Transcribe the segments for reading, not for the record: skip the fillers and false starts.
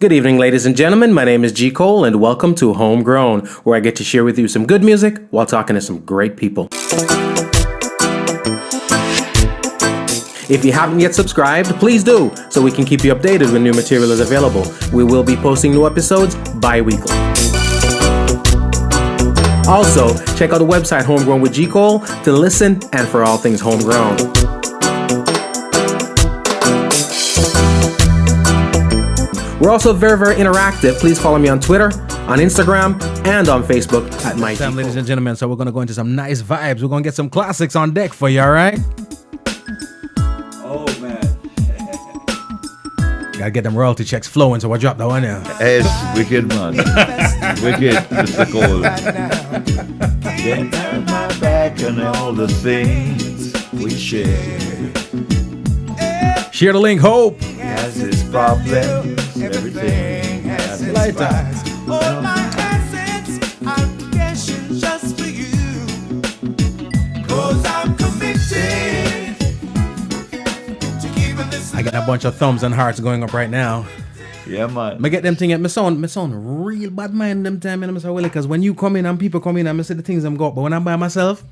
Good evening, ladies and gentlemen. My name is G. Cole, and welcome to Homegrown, where I get to share with you some good music while talking to some great people. If you haven't yet subscribed, please do, so we can keep you updated when new material is available. We will be posting new episodes bi-weekly. Also, check out the website Homegrown with G. Cole to listen and for all things homegrown. We're also very, very interactive. Please follow me on Twitter, on Instagram, and on Facebook at my Time, ladies and gentlemen. So we're going to go into some nice vibes. We're going to get some classics on deck for you, all right? Oh, man. Gotta get them royalty checks flowing, so I drop that one now. It's wicked, man. Wicked, Mr. Cole. Then turn my back on all the things we share. Share the link, Hope. He has his problems, everything has his price. All my assets, obligations just for you. 'Cause I'm committed to keeping this. I got a bunch of thumbs and hearts going up right now. Yeah, man. I get them thing at my son real bad mind them time, and Mr Willie, because when you come in and people come in and I see the things I'm got, but when I'm by myself,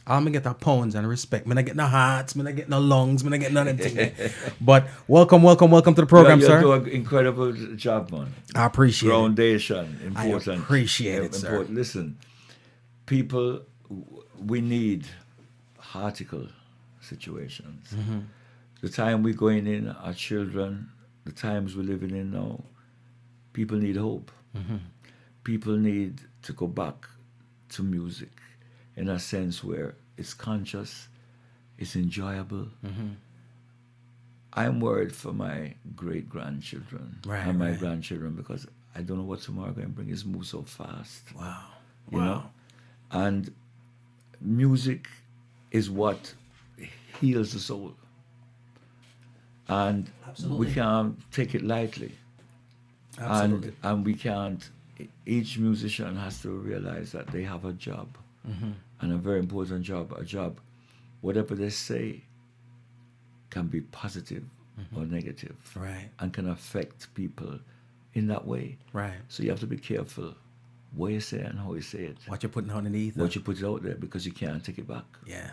I'm gonna get the pounds and respect. I get no hearts, I get no lungs, I get none of thing. But welcome to the program, you sir. do an incredible job, man. I appreciate it. Foundation, important. I appreciate it, sir. Listen, people, we need heartical situations. Mm-hmm. The time we're going in, our children, the times we're living in now, people need hope. Mm-hmm. People need to go back to music in a sense where it's conscious, it's enjoyable. Mm-hmm. I'm worried for my great-grandchildren and my right. grandchildren because I don't know what tomorrow going to bring. It's moved so fast. Wow. You know? And music is what heals the soul. And Absolutely. we can't take it lightly. Absolutely. And we can't, each musician has to realize that they have a job. Mm-hmm. And a very important job, whatever they say can be positive or negative. Right. And can affect people in that way. Right. So you have to be careful what you say and how you say it. What you're putting out underneath. What you put out there, because you can't take it back. Yeah.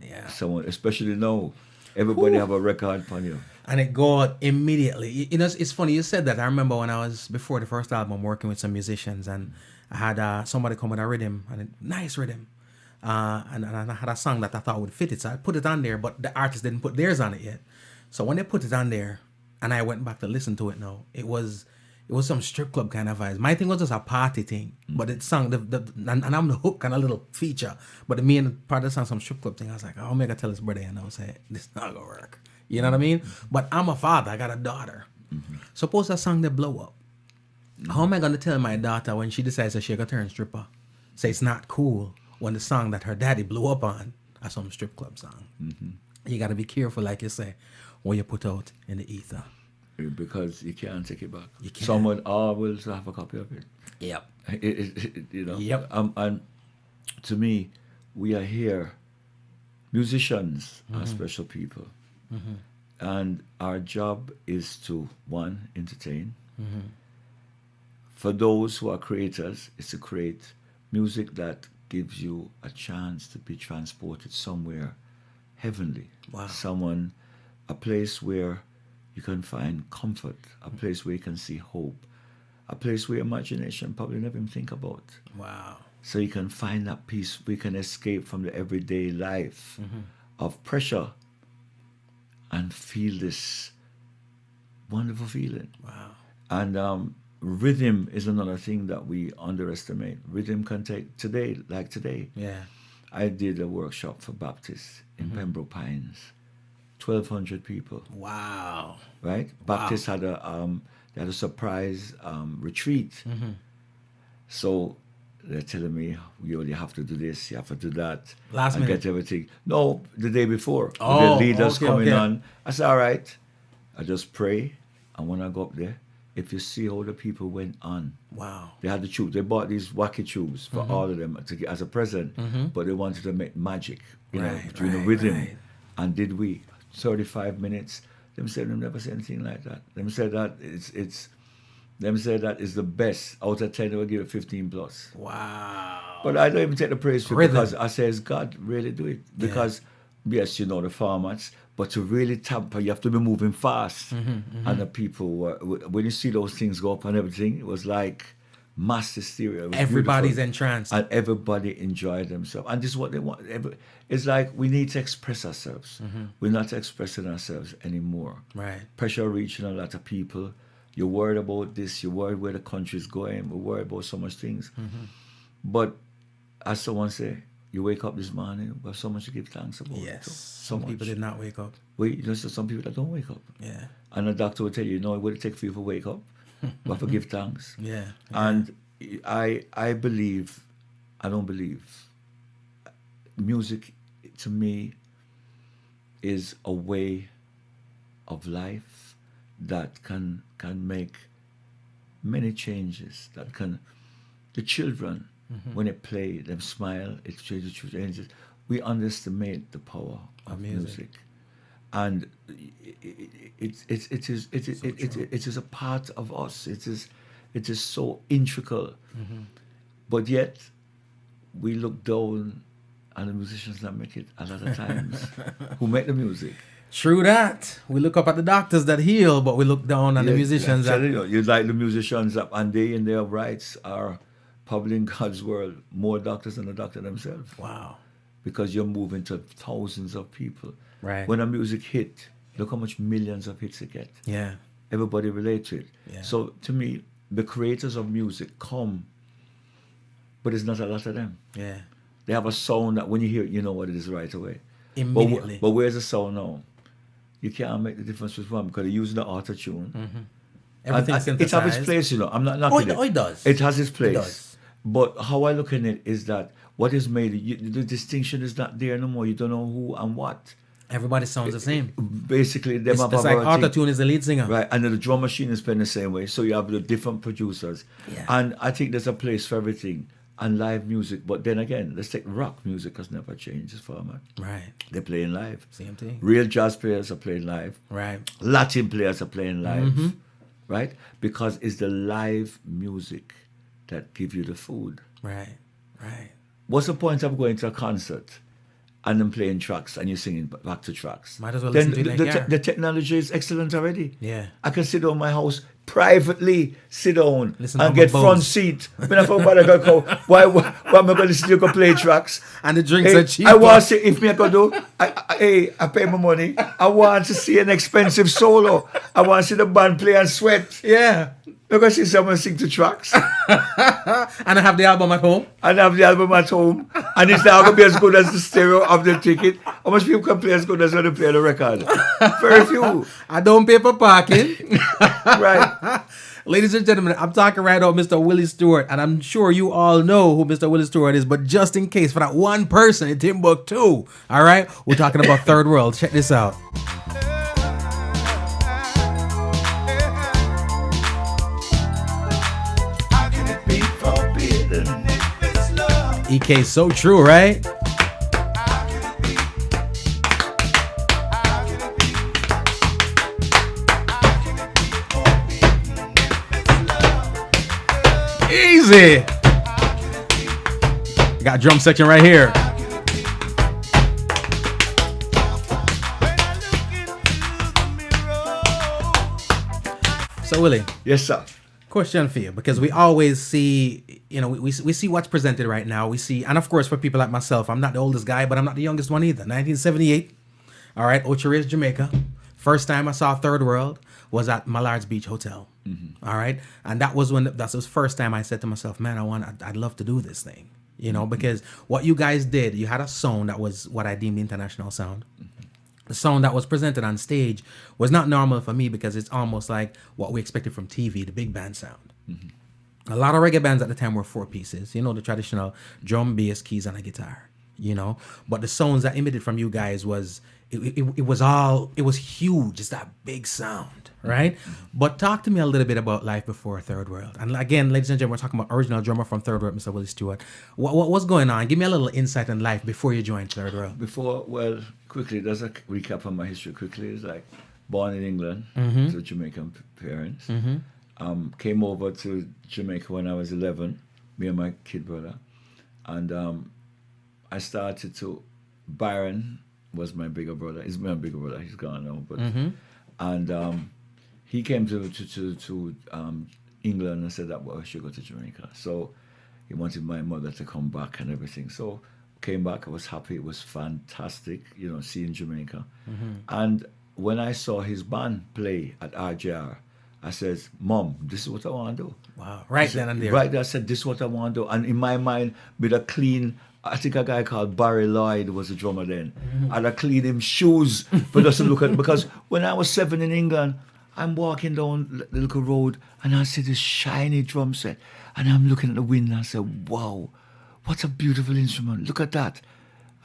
Yeah. Someone, especially now, everybody have a record on you. And it go out immediately. You know, it's funny you said that. I remember when I was, before the first album, working with some musicians, and I had somebody come with a rhythm, and a nice rhythm. And I had a song that I thought would fit it, so I put it on there, but the artist didn't put theirs on it yet. So when they put it on there, and I went back to listen to it now, it was some strip club kind of vibes. My thing was just a party thing, but it sung, and I'm the hook kind of little feature, but the main part of the song, some strip club thing. I was like, oh, maybe I tell his brother, and I was like, this not gonna work. You know what I mean? But I'm a father, I got a daughter. Suppose that song they blow up. How am I going to tell my daughter when she decides that she's going to turn stripper? Say it's not cool when the song that her daddy blew up on is some strip club song. You got to be careful, like you say, what you put out in the ether. Because you can't take it back. You can't. Someone always have a copy of it. Yep. You know? Yep. And to me, we are here, musicians are special people. And our job is to, one, entertain. For those who are creators, is to create music that gives you a chance to be transported somewhere heavenly. Wow. A place where you can find comfort, a place where you can see hope, a place where imagination probably never even think about. Wow. So you can find that peace, we can escape from the everyday life of pressure and feel this wonderful feeling. Wow. And rhythm is another thing that we underestimate. Rhythm can take today. Yeah. I did a workshop for Baptists in Pembroke Pines, 1,200 people. Wow. Right? Baptists had a surprise retreat. So they're telling me, you have to do this, you have to do that. Last and minute. get everything. No, the day before. Oh, the leaders okay, coming okay. on. I said, all right. I just pray. And when I go up there, if you see how the people went on, Wow. they had the tubes. They bought these wacky tubes for all of them as a present, but they wanted to make magic, between the rhythm. Right. And did we 35 minutes? Them said they never said anything like that. Them said that it's Them say that is the best. Out of 10, they will give it 15 plus. Wow. But I don't even take the praise for it Rhythm. because I say, God really do it. Because, yes, you know the formats, but to really tamper, you have to be moving fast. And the people were, when you see those things go up and everything, it was like mass hysteria. It was Everybody's beautiful. entranced. And everybody enjoyed themselves. And this is what they want. It's like we need to express ourselves. We're not expressing ourselves anymore. Right. Pressure reaching a lot of people. You're worried about this. You're worried where the country is going. We're worried about so much things. But as someone say, you wake up this morning, we have so much to give thanks about. Yes. So Some much. people did not wake up. Wait, you know, so some people that don't wake up. Yeah. And the doctor will tell you, no, it would take for you to wake up. We have to give thanks. Yeah. And I believe, I don't believe, music to me is a way of life that can make many changes. That can, the children, when they play, them smile, it changes. We underestimate the power of music. And it is a part of us. It is so integral. But yet we look down on the musicians that make it a lot of times, who make the music. True that. We look up at the doctors that heal, but we look down on the musicians that... You like the musicians that, and they in their rights are probably in God's world more doctors than the doctor themselves. Wow. Because you're moving to thousands of people. Right. When a music hit, look how much millions of hits it get. Yeah. Everybody relate to it. Yeah. So to me, the creators of music come, but there's not a lot of them. Yeah. They have a sound that when you hear it, you know what it is right away. Immediately. But where's the sound now? You can't make the difference with one because they're using the auto-tune. Everything's And it has its synthesized. place, you know. I'm not knocking it. It does. It has its place. does. But how I look at it is that what is made, the distinction is not there no more. You don't know who and what. Everybody sounds the same. Basically, them have It's a like variety. auto-tune is the lead singer. Right, and then the drum machine is playing the same way. So you have the different producers. Yeah. And I think there's a place for everything. And live music. But then again, let's take rock music has never changed its format. Right. They're playing live. Same thing. Real jazz players are playing live. Right. Latin players are playing live. Right? Because it's the live music that give you the food. Right. Right. What's the point of going to a concert and them playing tracks and you're singing back to tracks? Might as well Then listen to it in the car. the technology is excellent already. Yeah. I can sit down in my house, privately sit down Listen and to get my front Bose. seat. When I forgot I go, why am I going to listen to you go play tracks? And the drinks Hey, are cheap. I want to see, if me I go do, I pay my money. I want to see an expensive solo. I want to see the band play and sweat. Yeah. Because see someone sing to tracks. And I have the album at home. And have the album at home, and it's not going to be as good as the stereo of the ticket. How much people can play as good as when they play the record? Very few. I don't pay for parking. Right. Ladies and gentlemen, I'm talking right now, Mr. Willie Stewart, and I'm sure you all know who Mr. Willie Stewart is, but just in case, for that one person in Timbuktu, all right, we're talking about Third World. Check this out. How can it be forbidden if it's love? EK, so true, right? How can it be? How can it be? How can it be forbidden if it's love? Easy. Got drum section right here. When I look into the mirror, So, Willie, Yes, sir. question for you, because we always see, we see what's presented right now. We see, and of course, for people like myself, I'm not the oldest guy, but I'm not the youngest one either. 1978, all right, Ocho Rios, Jamaica. First time I saw Third World was at Mallard's Beach Hotel, all right, and that was the first time I said to myself, man, I'd love to do this thing, because what you guys did, you had a sound that was what I deemed the international sound. The sound that was presented on stage was not normal for me because it's almost like what we expected from TV, the big band sound. A lot of reggae bands at the time were 4 pieces, the traditional drum, bass, keys, and a guitar, But the sounds that emitted from you guys was, it was huge. It's that big sound, right? But talk to me a little bit about life before Third World. And again, ladies and gentlemen, we're talking about original drummer from Third World, Mr. Willie Stewart. What was going on? Give me a little insight on life before you joined Third World. Quickly, there's a recap of my history quickly. It's like born in England to Jamaican parents. came over to Jamaica when I was 11, me and my kid brother. And I started to, Byron was my bigger brother. He's my bigger brother. He's gone now. But and he came to England and said that, well, I should go to Jamaica. So he wanted my mother to come back and everything. So came back. I was happy. It was fantastic, seeing Jamaica. And when I saw his band play at RJR, I says, Mom, this is what I want to do. Wow. Right then and there. Right there, I said, this is what I want to do. And in my mind, with a clean, I think a guy called Barry Lloyd was a drummer then. And I cleaned him shoes for us to look at. Because when I was 7 in England, I'm walking down the little road and I see this shiny drum set. And I'm looking at the wind and I said, wow, what a beautiful instrument. Look at that.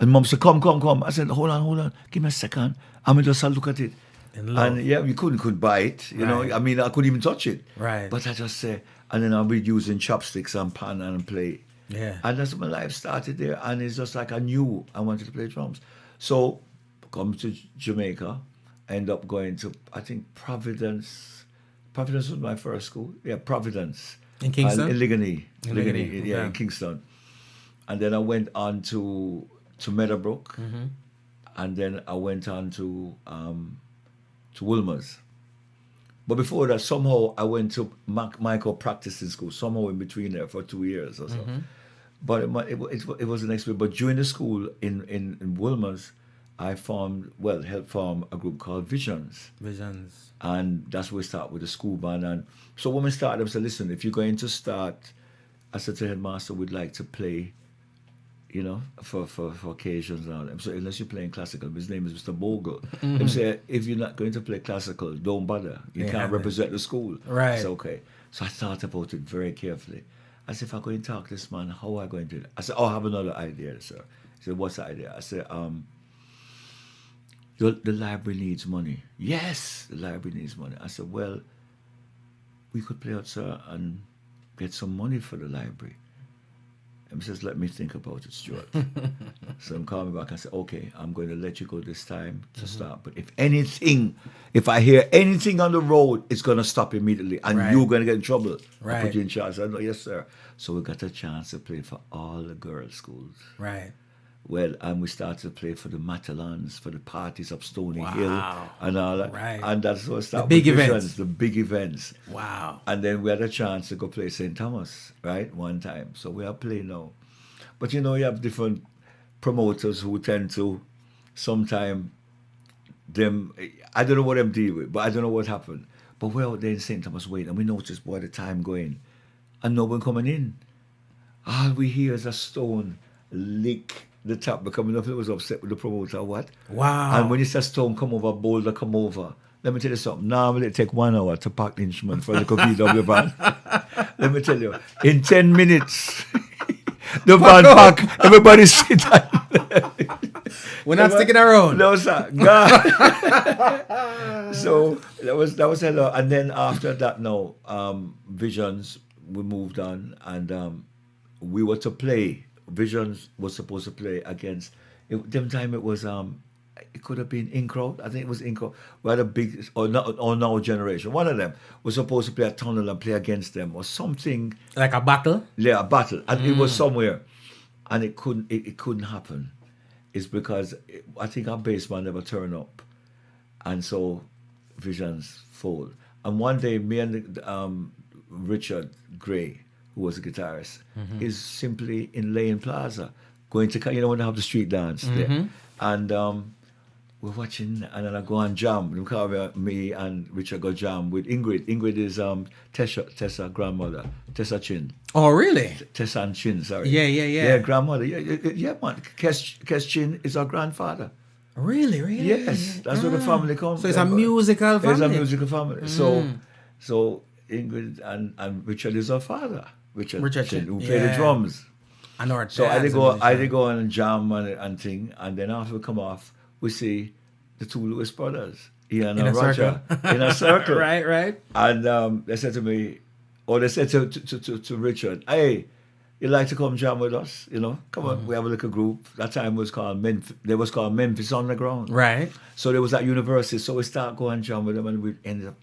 And Mom said, come. I said, hold on. Give me a second. I'm just look at it. And yeah, we couldn't buy it, you know. I mean, I couldn't even touch it. Right. But I just say, and then I'll be using chopsticks and pan and play. Yeah. And that's when my life started there. And it's just like I knew I wanted to play drums. So, come to Jamaica, end up going to, I think, Providence. Providence was my first school. Yeah, Providence. In Kingston? In Ligonier. Ligonier, Yeah, okay. in Kingston. And then I went on to Meadowbrook. And then I went on to Wilmers. But before that, somehow I went to Michael practicing school, somehow in between there for 2 years or so. But it was an experience. But during the school in Wilmers, I helped form a group called Visions. And that's where we start with the school band. And so when we started, I said, listen, if you're going to start, I said to headmaster, we'd like to play, for occasions and all that. So unless you're playing classical, his name is Mr. Bogle. He said, if you're not going to play classical, don't bother. You can't represent the school. Right. I said, okay. So I thought about it very carefully. I said, if I'm going to talk to this man, how am I going to do it? I said, I have another idea, sir. He said, what's the idea? I said, the library needs money. Yes, the library needs money. I said, well, we could play out, sir, and get some money for the library. And he says, let me think about it, Stuart. So I'm calling back and say, okay, I'm going to let you go this time to start. But if I hear anything on the road, it's going to stop immediately. And you're going to get in trouble. I put you in charge. I know, yes, sir. So we got a chance to play for all the girls' schools. Right. Well, and we started to play for the Matalans, for the parties up Stony Hill and all that. Right. And that's what started The big events. Wow. And then we had a chance to go play St. Thomas, right, one time. So we are playing now. But you have different promoters who tend to sometime I don't know what them deal with, but I don't know what happened. But we're out there in St. Thomas waiting, and we noticed, boy, the time going, and no one coming in. All we hear is a stone lick the top, because nothing was upset with the promoter or what. Wow. And when you say stone come over, boulder come over, let me tell you something. Normally it take 1 hour to pack the instrument for the VW van. Let me tell you, in 10 minutes, the van pack, everybody sit down. We're not sticking around. No, sir. God. So that was a lot. And then after that, now, Visions, we moved on, and we were to play. Visions was supposed to play against. Them time it was it could have been Incro. I think it was Incro. We had a big or now generation. One of them was supposed to play at Tunnel and play against them or something. Like a battle. Yeah, a battle, and it was somewhere, and it couldn't happen. It's because I think our bass man never turned up, and so Visions fold. And one day, me and Richard Gray, who was a guitarist, is simply in Lane Plaza, going to, when they have the street dance there. And we're watching, and then I go and jam. Me and Richard go jam with Ingrid. Ingrid is Tessa grandmother, Tessa Chin. Oh, really? Tessa and Chin, sorry. Yeah. Yeah, grandmother. Yeah, man. Kes Chin is our grandfather. Really? Yes, that's where the family comes. So it's a musical family. It's a musical family. So Ingrid and Richard is our father. Richard Chin, who played the drums. I know. So I did go and jam and thing, and then after we come off, we see the two Lewis brothers, Ian and Roger, in a circle. Right. And they said to me, or they said to Richard, hey, you like to come jam with us? Come on, we have a little group. That time was called Memphis Underground. Right. So there was at university, so we start going jam with them, and we ended up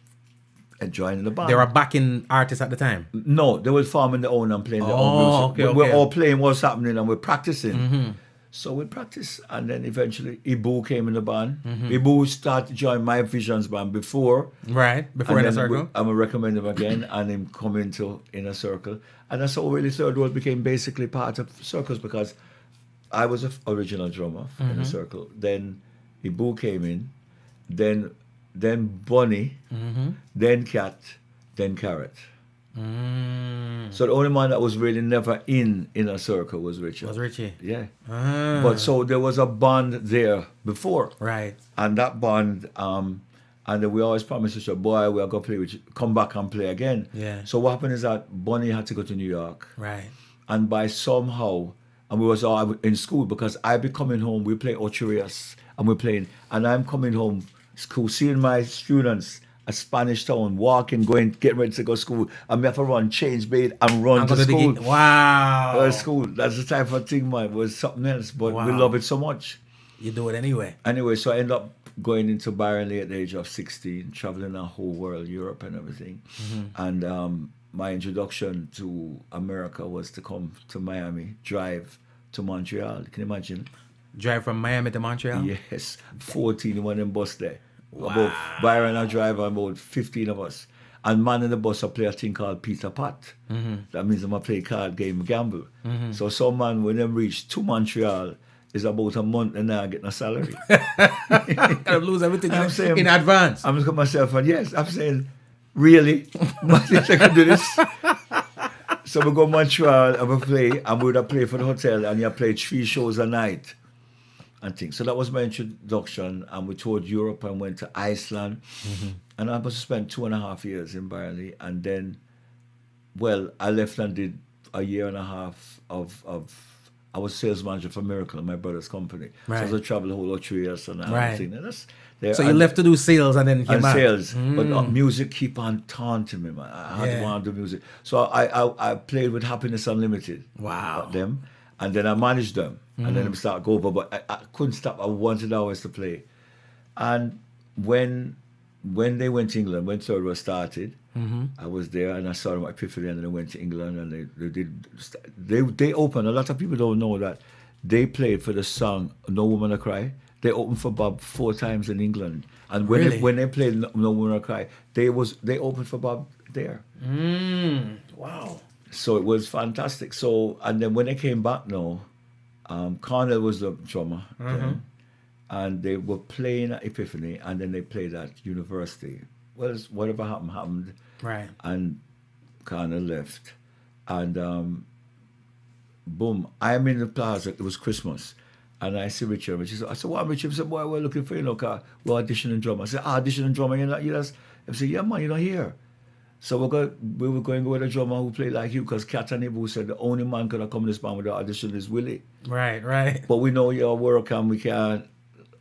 joining the band. They were backing artists at the time. No, they were forming their own and playing their own music. Okay, We're okay. all playing what's happening and we're practicing. So we practiced, and then eventually Ibu came in the band. Ibu started to join my Visions band before. Right, before And Inner then Circle. I'm going to recommend him again, and him come into Inner Circle. And that's how really Third World became basically part of Circles, because I was the original drummer for Inner Circle. Then Ibu came in, then Bunny, then Cat, then Carrot. So the only man that was really never in Inner Circle was Richard. Was Richie. Yeah. But so there was a bond there before. Right. And that bond, and then we always promised each other, boy, we are going to play with you, come back and play again. Yeah. So what happened is that Bunny had to go to New York. Right. And by somehow, and we was all in school, because I be coming home, we play Ocherias, and we're playing, and I'm coming home, school, seeing my students at Spanish Town, walking, going, getting ready to go to school, and we have to run, change bait, and run to school. Wow. School, that's the type of thing, man. It was something else, but we Wow. love it so much. You do it anyway. Anyway, so I ended up going into Byron at the age of 16, traveling the whole world, Europe and everything. And my introduction to America was to come to Miami, drive to Montreal. Can you imagine? Drive from Miami to Montreal? Yes, 14 in one of them bus there. About Byron and driver, about 15 of us. And man in the bus, I play a thing called Peter Pat. That means I'm going to play card game, gamble. So some man, when them reach to Montreal, is about a month and now getting a salary. Gotta lose everything I'm saying- in advance. I'm looking at myself and yes, I'm saying, really? But I can do this. So we go to Montreal and we play, and we would play for the hotel, and you play 3 shows a night and things. So that was my introduction, and we toured Europe and went to Iceland. And I must have spent 2.5 years in Burnley, and then, well, I left and did a year and a half of I was sales manager for Miracle, my brother's company. Right. So I traveled the whole of 3 years and Right. everything. And that's there. So you And- left to do sales and then came and back. sales, but music keep on taunting me, man. I had Yeah. to want to do music, so I played with Happiness Unlimited. Wow. Them, and then I managed them, and then I start go over, but I couldn't stop. I wanted always to play, and when they went to England, when Third World started, I was there and I saw them at Epiphany, and then they went to England and they opened. A lot of people don't know that they played for the song "No Woman to Cry." They opened for Bob 4 times in England, and when Really? they played "No Woman to Cry," they opened for Bob there. Wow. So it was fantastic. So, and then when they came back now, Carnival was the drummer then, and they were playing at Epiphany, and then they played at University. Well, whatever happened, Right. and Carnival left, and boom, I'm in the plaza. It was Christmas, and I see Richard. I said, "What, Richard?" He said, "Boy, we're looking for you, know, 'cause we're auditioning drummer." I said, "Auditioning drummer? You're not?" I said, "Yeah, man, you're not here." So we were going to go with a drummer who played like you, because Kat and Ibu said the only man could have come in this band with the audition is Willie. Right, right. But we know your work and we can't.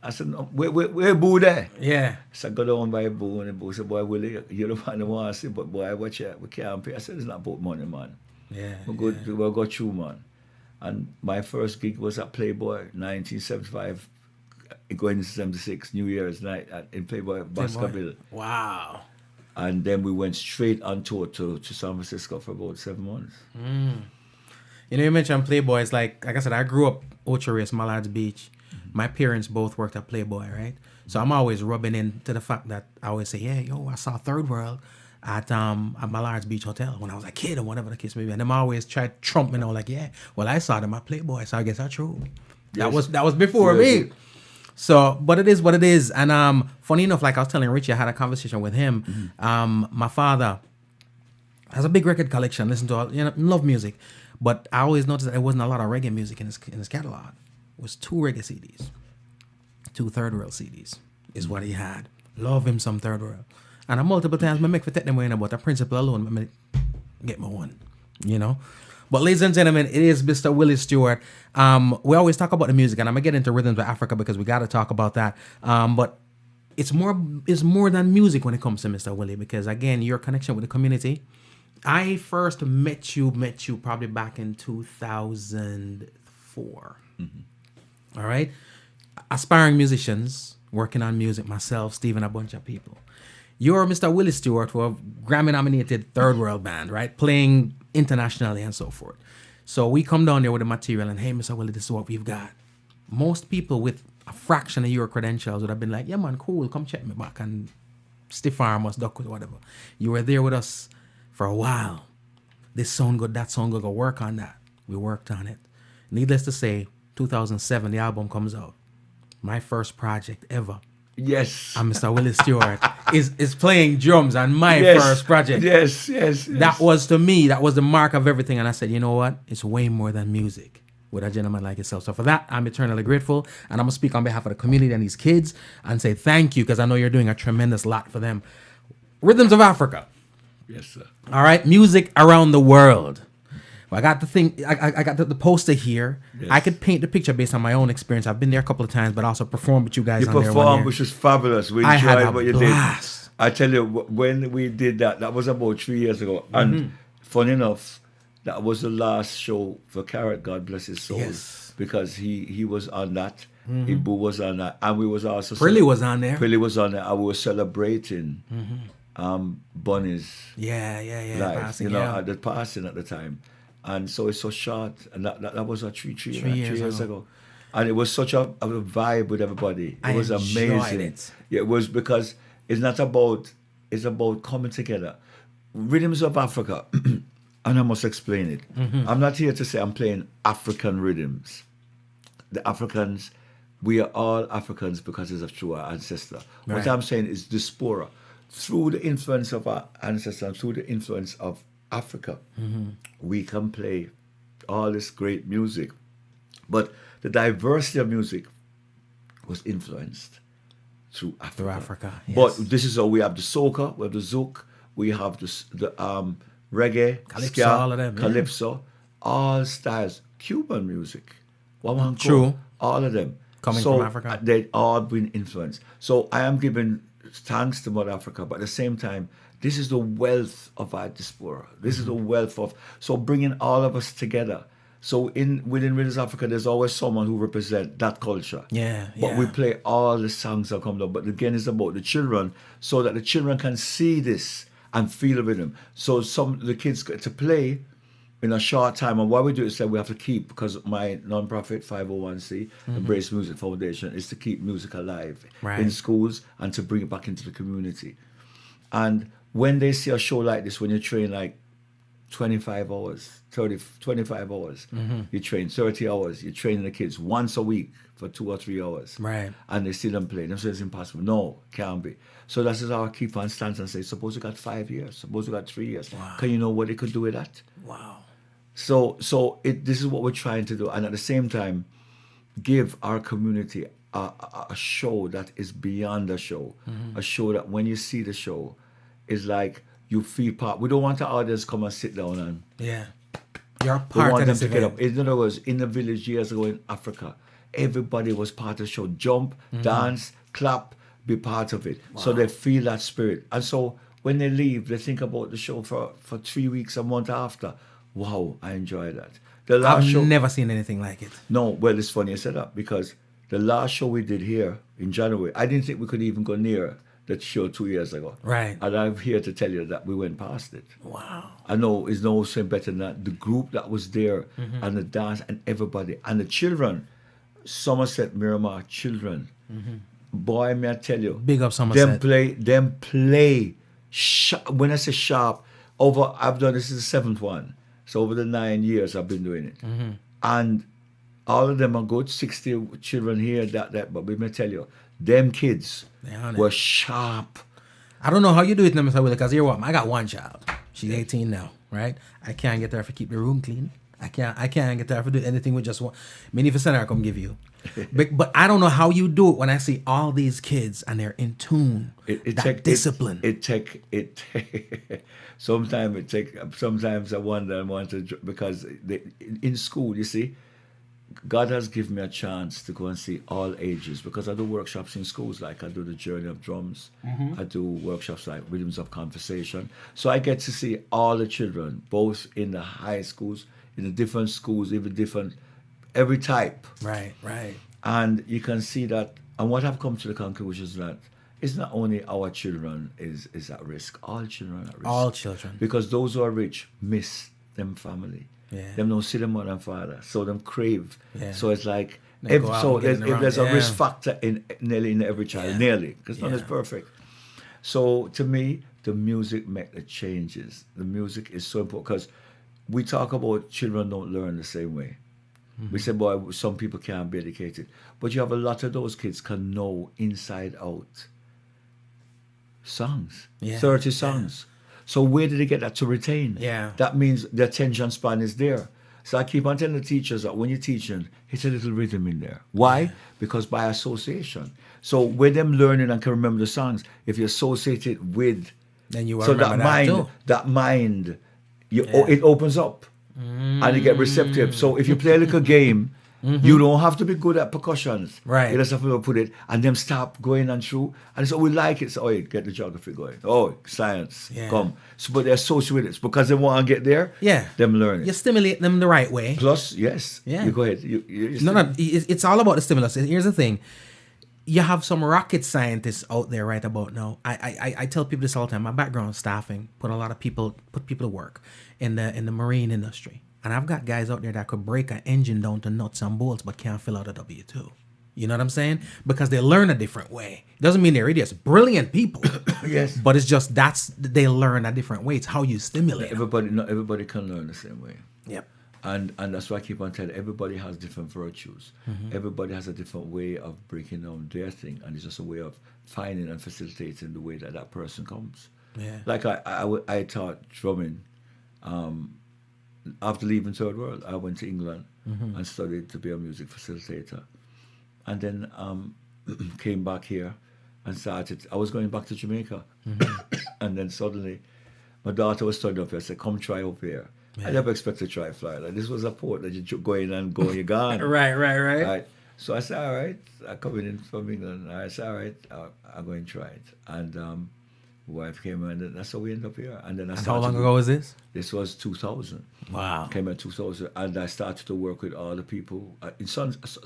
I said, "No, where Boo there?" Yeah. So I got on by Boo, and Boo said, "Boy, Willie, you're the man who wants to see, but boy, watch it, we can't pay." I said, "It's not about money, man. Yeah. We'll go through, man." And my first gig was at Playboy, 1975, going into 76, New Year's night in Playboy, Baskerville. Wow. And then we went straight on tour to San Francisco for about 7 months. You know, you mentioned Playboy. It's like I said, I grew up Ocherias, Mallards Beach. My parents both worked at Playboy, right? So I'm always rubbing into the fact that I always say, yeah, yo, I saw Third World at Mallards Beach Hotel when I was a kid or whatever the case may be. And them always try to trump me, like, yeah, well, I saw them at Playboy, so I guess that's true. Yes. That was before Yes. me. So, but it is what it is. And funny enough, like I was telling Richie, I had a conversation with him. My father has a big record collection, listen to all, love music. But I always noticed that there wasn't a lot of reggae music in his catalog. It was 2 reggae CDs, 2 Third World CDs is what he had. Love him some Third World. And I multiple times I make for take them away, but the principle alone, I get my one, But ladies and gentlemen, it is Mr. Willie Stewart. We always talk about the music, and I'm gonna get into Rhythms of Africa because we got to talk about that. But it's more than music when it comes to Mr. Willie, because again, your connection with the community. I first met you probably back in 2004. All right, aspiring musicians working on music, myself, Steve, and a bunch of people. You're Mr. Willie Stewart, who are Grammy-nominated third world band, right? Playing internationally and so forth. So we come down there with the material and, hey, Mr. Willie, this is what we've got. Most people with a fraction of your credentials would have been like, yeah, man, cool, come check me back and stiff arm us, duck us, whatever. You were there with us for a while. This sound good, that sound good, go work on that. We worked on it. Needless to say, 2007, the album comes out. My first project ever. Yes. And Mr. Willie Stewart is playing drums on my first project. Yes. That was, to me, that was the mark of everything. And I said, you know what? It's way more than music with a gentleman like yourself. So for that, I'm eternally grateful. And I'm going to speak on behalf of the community and these kids and say thank you, because I know you're doing a tremendous lot for them. Rhythms of Africa. Yes, sir. All right. Music around the world. Well, I got the thing. I got the poster here. Yes. I could paint the picture based on my own experience. I've been there a couple of times, but also performed with you guys. You on there one performed, year. which was fabulous. We I had enjoyed a what you blast. did. I tell you, when we did that, that was about 3 years ago. And funny enough, that was the last show for Carrot, God bless his soul. Yes. Because he was on that. Ibu was on that. And we was also... Prilly was on there. Prilly was on there. And we were celebrating Bunny's Yeah. life, Passing, you know, yeah. at the passing at the time. And so it's so short. And that was three 3 years ago. And it was such a vibe with everybody. It was enjoyed amazing. it. Yeah, it was, because it's not about, it's about coming together. Rhythms of Africa, and I must explain it. I'm not here to say I'm playing African rhythms. The Africans, we are all Africans because it's through our ancestor. Right. What I'm saying is diaspora. Through the influence of our ancestors, through the influence of Africa, we can play all this great music. But the diversity of music was influenced through Africa. Through Africa, yes. But this is how we have the soca, we have the zouk, we have the reggae, Calypso, ska, all of them, yeah. calypso, all styles, Cuban music, Wawanko, True. all of them. Coming So, from Africa. They all been influenced. So I am giving thanks to Mother Africa, but at the same time, this is the wealth of our diaspora. This is the wealth of, so bringing all of us together. So within Rhythms Africa, there's always someone who represents that culture. Yeah. But we play all the songs that come down. But again, it's about the children, so that the children can see this and feel the rhythm. So the kids get to play in a short time. And what we do is that we have to keep, because my non-profit 501c, Embrace Music Foundation, is to keep music alive in schools and to bring it back into the community. And when they see a show like this, when you train like 25 hours, 25 hours, you train 30 hours, you train the kids once a week for 2 or 3 hours. Right. And they see them play. They say it's impossible. No, can't be. So that's how I keep on stands and say, suppose you got 5 years, suppose you got 3 years. Wow. Can you know what they could do with that? Wow. So this is what we're trying to do. And at the same time, give our community a show that is beyond a show. A show that when you see the show, is like you feel part. We don't want the audience come and sit down and Yeah. You're we part want of them this to get event. up. In other words, in the village years ago in Africa, everybody was part of the show. Jump, dance, clap, be part of it. So they feel that spirit. And so when they leave, they think about the show for 3 weeks, a month after. Wow, I enjoy that. The last I've show. never seen anything like it. No, well, it's funny you said that, because the last show we did here in January, I didn't think we could even go near that show 2 years ago. Right. And I'm here to tell you that we went past it. Wow. I know it's no saying better than that. The group that was there and the dance and everybody and the children, Somerset, Miramar children. Boy, may I tell you, Big up Somerset. them play. When I say sharp, I've done this is the 7th one. So over the 9 years I've been doing it, and all of them are good. 60 children here, but we may tell you, them kids They on it. were sharp. I don't know how you do it now, Mr. Willie, because here what? I got one child. She's 18 now, right? I can't get her to keep the room clean. I can't get her to do anything with just one. I mean, if you send her, come give you. But I don't know how you do it when I see all these kids and they're in tune. Discipline. Sometimes I wonder because in school, you see, God has given me a chance to go and see all ages, because I do workshops in schools, like I do the Journey of Drums. I do workshops like Rhythms of Conversation. So I get to see all the children, both in the high schools, in the different schools, even every type. Right. And you can see that, and what I've come to the conclusion is that it's not only our children is at risk. All children are at risk. All children. Because those who are rich miss them family. Yeah. Them don't see them mother and father. So them crave. Yeah. So it's like, They go out and get in the if wrong- there's a yeah. risk factor in nearly in every child, Yeah. nearly, because none is Yeah. perfect. So to me, the music make the changes. The music is so important because we talk about children don't learn the same way. We say, boy, some people can't be educated. But you have a lot of those kids can know inside out songs, Yeah. 30 songs. So where did they get that to retain? Yeah. That means the attention span is there. So I keep on telling the teachers that when you're teaching, hit a little rhythm in there. Why? Because by association. So with them learning and can remember the songs, if you associate it with, Then you will so remember that mind, Yeah. it opens up and you get receptive. So if you play a little game, you don't have to be good at percussions. Right. You just have to put it and them stop going and through. And so we like it. So, get the geography going. Oh, science, Yeah. come. So, but they associate with it. Because they want to get there, Yeah. them learn it. You stimulate them the right way. Plus, yes. Yeah. You go ahead. You No, it's all about the stimulus. Here's the thing. You have some rocket scientists out there right about now. I tell people this all the time. My background is staffing, put people to work in the marine industry. And I've got guys out there that could break an engine down to nuts and bolts but can't fill out a W-2. You know what I'm saying? Because they learn a different way. Doesn't mean they're idiots. Brilliant people. Yes. But it's just they learn a different way. It's how you stimulate them. Not everybody can learn the same way. Yep. And that's why I keep on telling everybody has different virtues. Everybody has a different way of breaking down their thing, and it's just a way of finding and facilitating the way that person comes. Yeah. Like I taught drumming. After leaving Third World, I went to England and studied to be a music facilitator, and then came back here and started. I was going back to Jamaica, and then suddenly my daughter was studying up here. I said, "Come try up here." I never expected to try Florida. This was a port that you go in and go, you're gone. Right. So I said, all right, I'm coming in from England. I said, all right, I'm going to try it. And my wife came and that's how we ended up here. And then I started. How long ago was this? This was 2000. Wow. Came in 2000, and I started to work with all the people in Sunrise.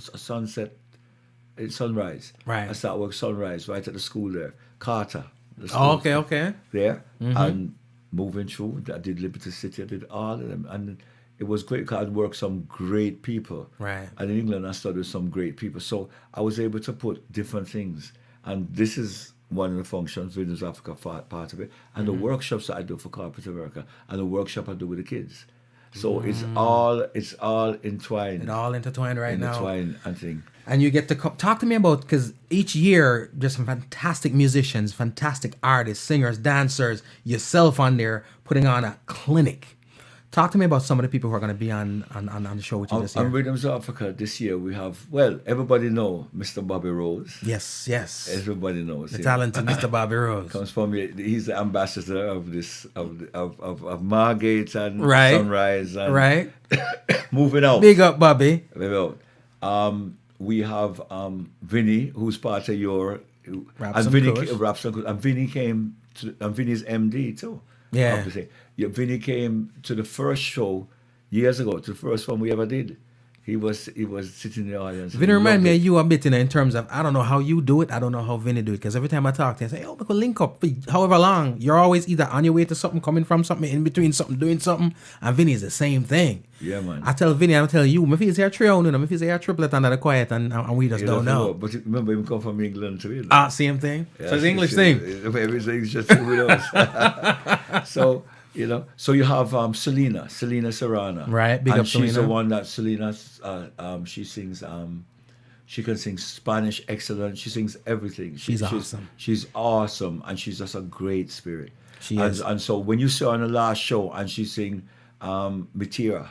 Right. I started working Sunrise right at the school there, Carter. The Oh, school okay. there, and moving through. I did Liberty City. I did all of them, and it was great because I worked with some great people. Right. And in England, I studied with some great people, so I was able to put different things. And this is one of the functions, Visions Africa part of it, and the workshops that I do for Corporate America, and the workshop I do with the kids. So it's all entwined. It all intertwined right now. Intertwined, I think. And you get to talk to me about, because each year there's some fantastic musicians, fantastic artists, singers, dancers, yourself on there putting on a clinic. Talk to me about some of the people who are going to be on the show with you this year. On Rhythms of Africa this year we have, everybody know Mr. Bobby Rose. Yes. Everybody knows The him. talented Mr. Bobby Rose. Comes from he's the ambassador of this of Margate and Right. Sunrise and Right. moving out. Big up, Bobby. Moving out. We have Vinny, who's part of your Raps and Vinny and Kush. Raps and Kush. And Vinny came to, and Vinny's MD too. Yeah. I have to say. Yeah, Vinny came to the first show years ago, to the first one we ever did. He was sitting in the audience. Vinny remind me of you a bit in terms of, I don't know how you do it, I don't know how Vinny do it, because every time I talk to him, I say, we could link up for however long. You're always either on your way to something, coming from something, in between something, doing something, and Vinny is the same thing. Yeah, man. I tell Vinny, I'm telling you, if he's here trio, if he's here triplet under the quiet, and we just don't know. But remember, him come from England too. Same thing. So it's the English thing. Everything's just with us. So, so you have Selena Serrana. Right, big and up she's Selena. the one that she sings, she can sing Spanish excellent. She sings everything. She's awesome. She's awesome, and she's just a great spirit. She is. And so when you saw her on the last show and she sing Mitira,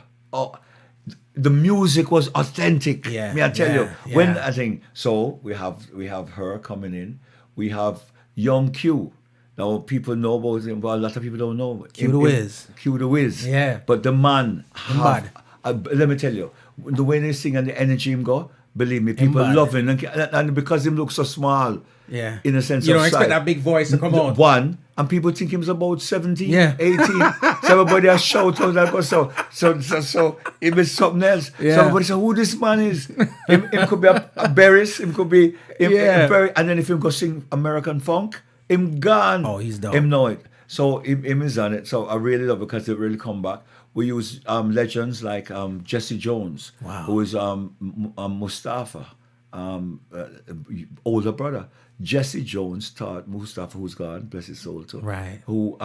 the music was authentic. Yeah, May I tell you? yeah. When I think so, we have her coming in. We have Young Q. Now people know about him, but a lot of people don't know. Q the Wiz. Q the Wiz. Yeah. But the man, bad. let me tell you, the way they sing and the energy him go, believe me, people Embodied. love him, and because him looks so small, Yeah. in a sense You of don't expect sight. that big voice to come out. One, and people think him's about 17, Yeah. 18. So everybody has shout out and go, so it is something else. Yeah. So everybody say, who this man is? him could be a Barris, him could be him, and then if him go sing American funk, him gone. Oh, he's dope. Him know it. So him is on it. So I really love it because they really come back. We use legends like Jesse Jones, Wow. who is Mustafa, older brother. Jesse Jones taught Mustafa, who's gone, bless his soul too. Right. Who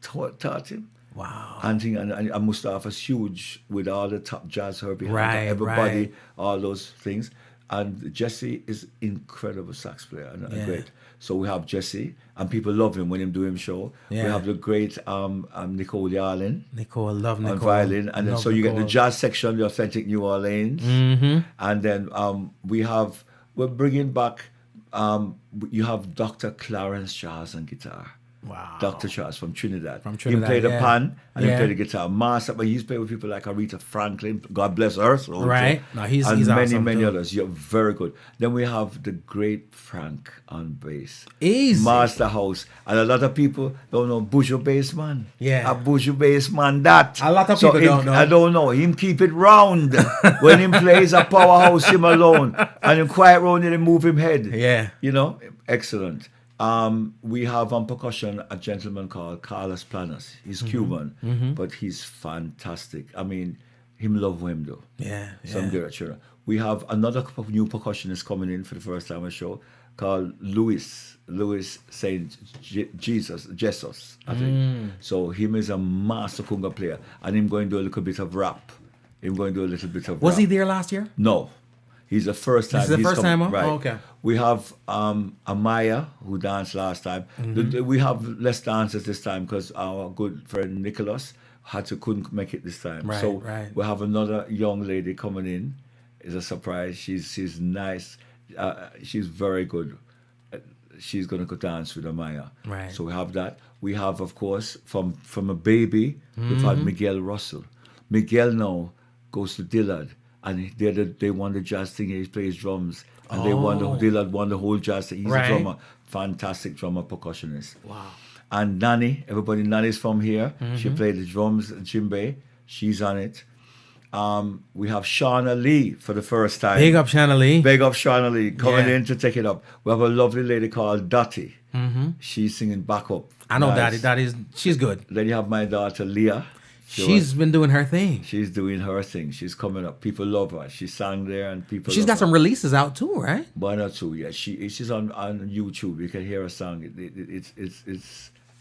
taught him. Wow. And Mustafa's huge with all the top jazz her behind Right, everybody, right. all those things. And Jesse is incredible sax player and Yeah. great. So we have Jesse, and people love him when him do him show. Yeah. We have the great Nicole Yarlin Nicole, love Nicole. on violin, and then Love so you get the Nicole. jazz section, the authentic New Orleans, and then we're bringing back. You have Dr. Clarence Charles on guitar. Wow. Dr. Charles from Trinidad. From Trinidad, He played the yeah. pan and Yeah. he played the guitar. Master, but he's played with people like Aretha Franklin, God bless her soul. Right. No, he's and many, awesome many too. others. You're very good. Then we have the great Frank on bass. Easy. Master House. And a lot of people don't know Buju bass man. Yeah. A Buju bass man that. A lot of So people him- don't know. I don't know. Him keep it round. When him plays a powerhouse, him alone. And him quiet round and him move him head. Yeah. You know, excellent. We have on percussion a gentleman called Carlos Planas. He's Cuban, but he's fantastic. I mean, him love him though. Yeah. Some director. We have another couple of new percussionists coming in for the first time on the show called Louis Saint Jesus, I think. So him is a master conga player, and him going to do a little bit of rap. Was he there last year? No. He's the first time. This is the he's first time, huh? Right. Oh, okay. We have Amaya, who danced last time. We have less dancers this time because our good friend Nicholas couldn't make it this time. Right, so right. we have another young lady coming in. It's a surprise. She's nice. She's very good. She's going to go dance with Amaya. Right. So we have that. We have, of course, from a baby, we've had Miguel Russell. Miguel now goes to Dillard. And they won the jazz thing. He plays drums, and Dillard won the whole jazz thing. He's Right. a drummer, fantastic drummer, percussionist. Wow. And Nanny's from here. She played the drums, djembe. She's on it. We have Shauna Lee for the first time. Big up, Shanna Lee. Big up Shauna Lee coming Yeah. in to take it up. We have a lovely lady called Dottie. She's singing backup. I know Nice. she's good. Then you have my daughter Leah. She's been doing her thing. She's doing her thing. She's coming up. People love her. She sang there, and people. She's love got her. some releases out too, right? One or two, yeah. She's on YouTube. You can hear her song.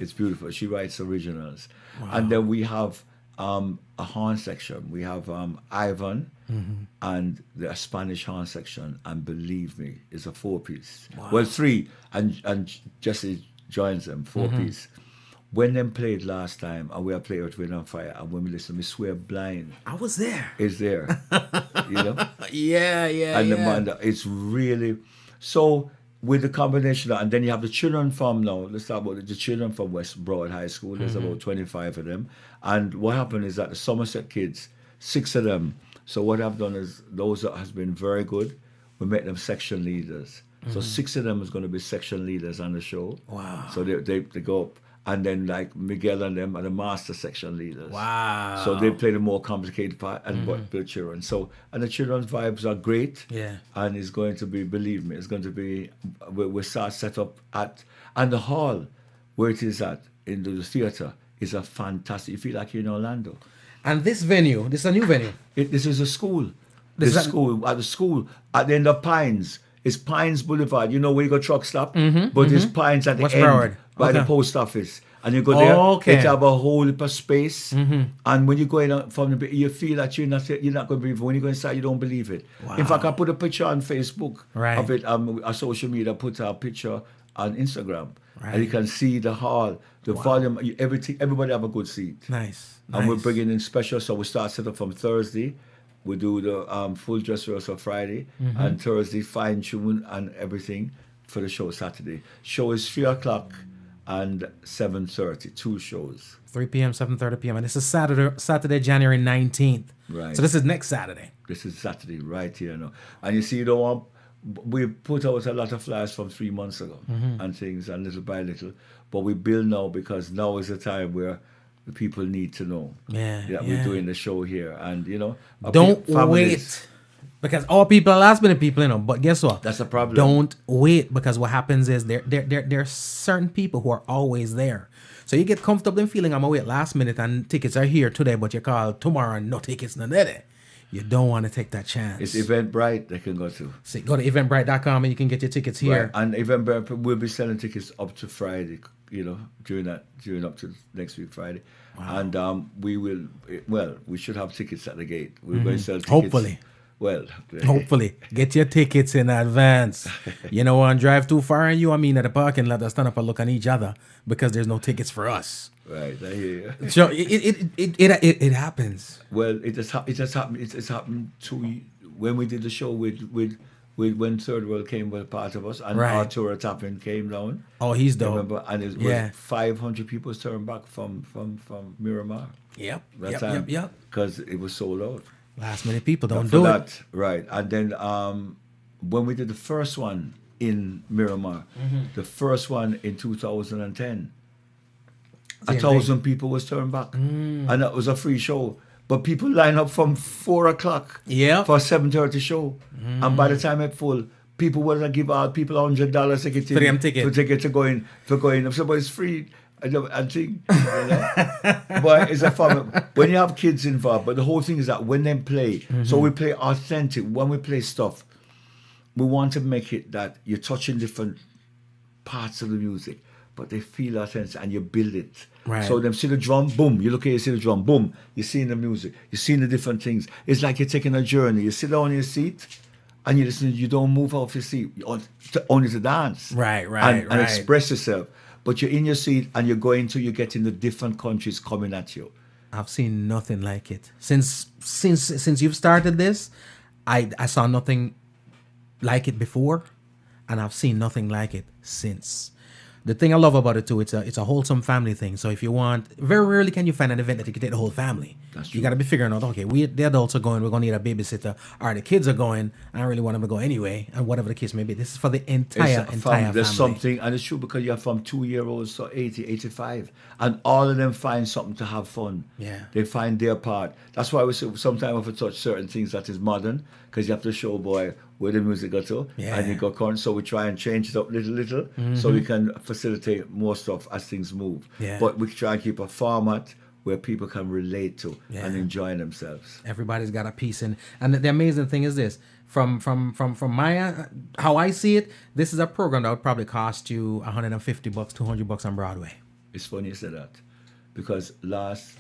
It's beautiful. She writes originals, and then we have a horn section. We have Ivan and the Spanish horn section, and believe me, it's a 4-piece. Well, 3, and Jesse joins them 4-piece. When them played last time, and we are playing with Wind on Fire, and when we listen, we swear blind I was there. is there, you know. Yeah. And the man, it's really so with the combination of, and then you have the children from now. Let's talk about the children from West Broad High School. There's about 25 of them, and what happened is that the Somerset kids, 6 of them. So what I've done is those that has been very good. We make them section leaders. So 6 of them is going to be section leaders on the show. Wow. So they go up. And then like Miguel and them are the master section leaders. Wow. So they play the more complicated part and but the children. So and the children's vibes are great. Yeah. And it's going to be, believe me, it's going to be we start set up at, and the hall where it is at in the theater is a fantastic. You feel like you're in Orlando. And this venue, this is a new venue. This is a school. This This is a- school at the end of Pines. It's Pines Boulevard. You know where you go truck stop, but it's Pines at the West end Broward. by the Okay. post office, and you go there. Okay. It have a whole heap of space, and when you go in from the, you feel that you're not going to believe it. When you go inside, you don't believe it. In fact, I put a picture on Facebook Right. of it. A social media put a picture on Instagram, Right. and you can see the hall, the volume, everything. Everybody have a good seat. Nice. And we're bringing in special, so we start set up from Thursday. We do the full dress rehearsal Friday, and Thursday fine tune and everything for the show Saturday. Show is 3:00 and 7:30, 2 shows. 3 p.m., 7:30 p.m. And this is Saturday, January 19th. Right. So this is next Saturday. This is Saturday right here now. And you see, you don't want, we put out a lot of flyers from 3 months ago and things, and little by little. But we build now because now is the time where the people need to know that we're doing the show here. And, you know, don't wait. Because all people are last minute people, you know. But guess what? That's a problem. Don't wait, because what happens is there are certain people who are always there. So you get comfortable in feeling I'm gonna wait last minute and tickets are here today, but you call tomorrow and no tickets, none of that. You don't want to take that chance. It's Eventbrite they can go to. See, go to eventbrite.com and you can get your tickets here. Right. And Eventbrite will be selling tickets up to Friday, you know, during up to next week Friday. Wow. And we should have tickets at the gate. We're going to sell tickets. Hopefully. Well, hopefully. Get your tickets in advance. You know, want to drive too far and you, I mean, at the parking lot, stand up and look on each other because there's no tickets for us. Right, I hear you. So it happens. Well, it has happened. It's happened to when we did the show with when Third World came with part of us, and Arturo Tappin came down. Oh, he's dope. Remember, and it was 500 people turned back from Miramar. Yep. That time, because it was sold out. Last minute people don't do it. Right, and then when we did the first one in Miramar, the first one in 2010. 1,000 people was turned back, and that was a free show. But people line up from 4 o'clock for a 7:30 show, and by the time it's full, people will give out people $100 ticket to go in for going. So, but it's free. I think, you know? But it's a fun when you have kids involved. But the whole thing is that when they play, so we play authentic. When we play stuff, we want to make it that you're touching different parts of the music, but they feel authentic, and you build it. Right. So them see the drum, boom. You look at you see the drum, boom. You're seeing the music. You're seeing the different things. It's like you're taking a journey. You sit down in your seat, and you listen. You don't move off your seat, only to dance. Right. And express yourself. But you're in your seat, and you're getting the different countries coming at you. I've seen nothing like it since you've started this. I saw nothing like it before, and I've seen nothing like it since. The thing I love about it too, it's a wholesome family thing. So if you want, very rarely can you find an event that you can take the whole family. That's true. You got to be figuring out, okay, the adults are going, we're going to need a babysitter, or the kids are going, I don't really want them to go anyway, and whatever the case may be. This is for the entire family. There's something, and it's true because you're from 2-year-olds to 80, 85, and all of them find something to have fun. Yeah. They find their part. That's why we say sometimes we touch certain things that is modern, because you have to show boy where the music got to, and you go current. So we try and change it up little, so we can facilitate more stuff as things move. Yeah. But we try and keep a format where people can relate to and enjoy themselves. Everybody's got a piece in, and the amazing thing is this: from my how I see it, this is a program that would probably cost you $150, $200 on Broadway. It's funny you say that, because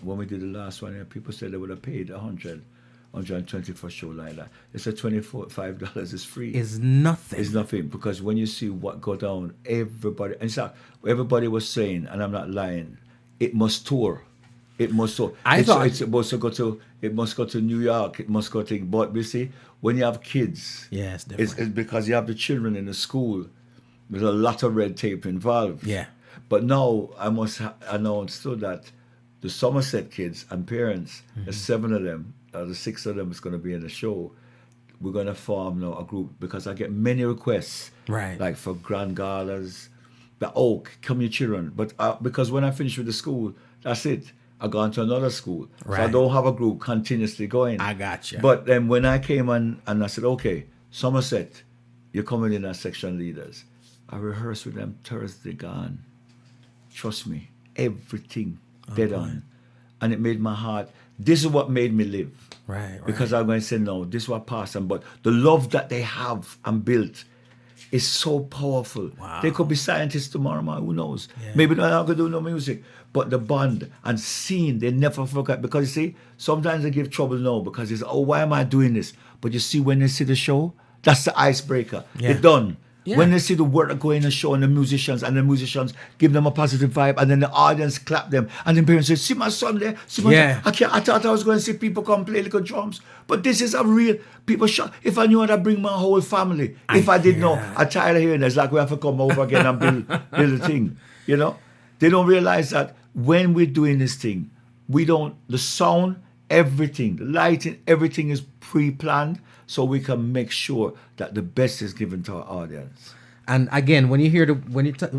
when we did the last one, people said they would have paid $120 for a show like that. It's a $25 is free. It's nothing. It's nothing, because when you see what go down, everybody was saying, and I'm not lying, it must tour. It must tour. It must go to New York. It must go to. But you see, when you have kids, it's it's because you have the children in the school. There's a lot of red tape involved. Yeah. But now I must announce too that the Somerset kids and parents, the 7 of them, the 6 of them is going to be in the show. We're going to form now a group, because I get many requests, like for grand galas, that come your children. But because when I finish with the school, that's it. I go on to another school, so I don't have a group continuously going. I got you. But then when I came on and I said, okay, Somerset, you're coming in as section leaders. I rehearsed with them Thursday gone. Trust me, everything dead on. And it made my heart, this is what made me live. Right. Because I'm going to say, no, this is what passed them. But the love that they have and built is so powerful. Wow. They could be scientists tomorrow, man, who knows? Yeah. Maybe they're not going to do no music. But the bond and seeing, they never forget. Because you see, sometimes they give trouble now because it's, why am I doing this? But you see, when they see the show, that's the icebreaker. Yeah. It's done. Yeah. When they see the work that go in the show and the musicians give them a positive vibe, and then the audience clap them, and then parents say, see my son there, see my son. I thought I was going to see people come play little drums, but this is a real, people shot. If I knew I'd bring my whole family. If I did know, I'm tired of hearing this, like we have to come over again and build a thing, you know? They don't realize that when we're doing this thing, the sound everything, the lighting, everything is pre-planned so we can make sure that the best is given to our audience. And again, when you hear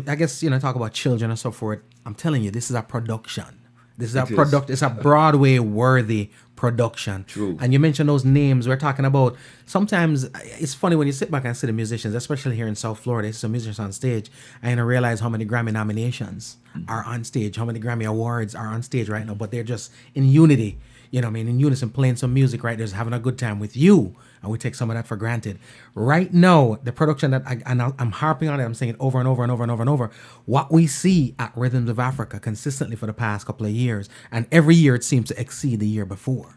I guess, talk about children and so forth, I'm telling you, this is a production. This is a product. It's a Broadway worthy production. True. And you mentioned those names we're talking about. Sometimes it's funny when you sit back and see the musicians, especially here in South Florida, some musicians on stage, and you realize how many Grammy nominations are on stage, how many Grammy awards are on stage right now, but they're just in unity. In unison, playing some music, right? There's having a good time with you, and we take some of that for granted. Right now, the production that I'm harping on it, I'm saying it over and over and over and over and over. What we see at Rhythms of Africa consistently for the past couple of years, and every year it seems to exceed the year before.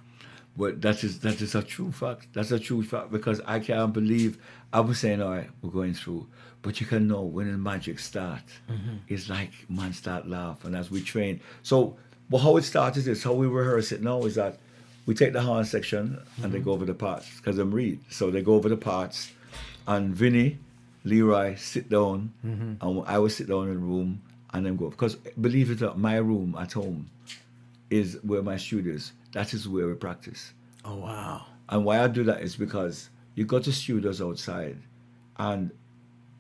But that is a true fact. That's a true fact because I can't believe I was saying, all right, we're going through. But you can know when the magic starts, it's like man start laugh, and as we train. So well, how it starts is this, how we rehearse it now is that we take the horn section and they go over the parts because I'm read. So they go over the parts and Vinny, Leroy sit down and I will sit down in the room and then go. Because believe it or not, my room at home is where my studio is. That is where we practice. Oh, wow. And why I do that is because you go to studios outside and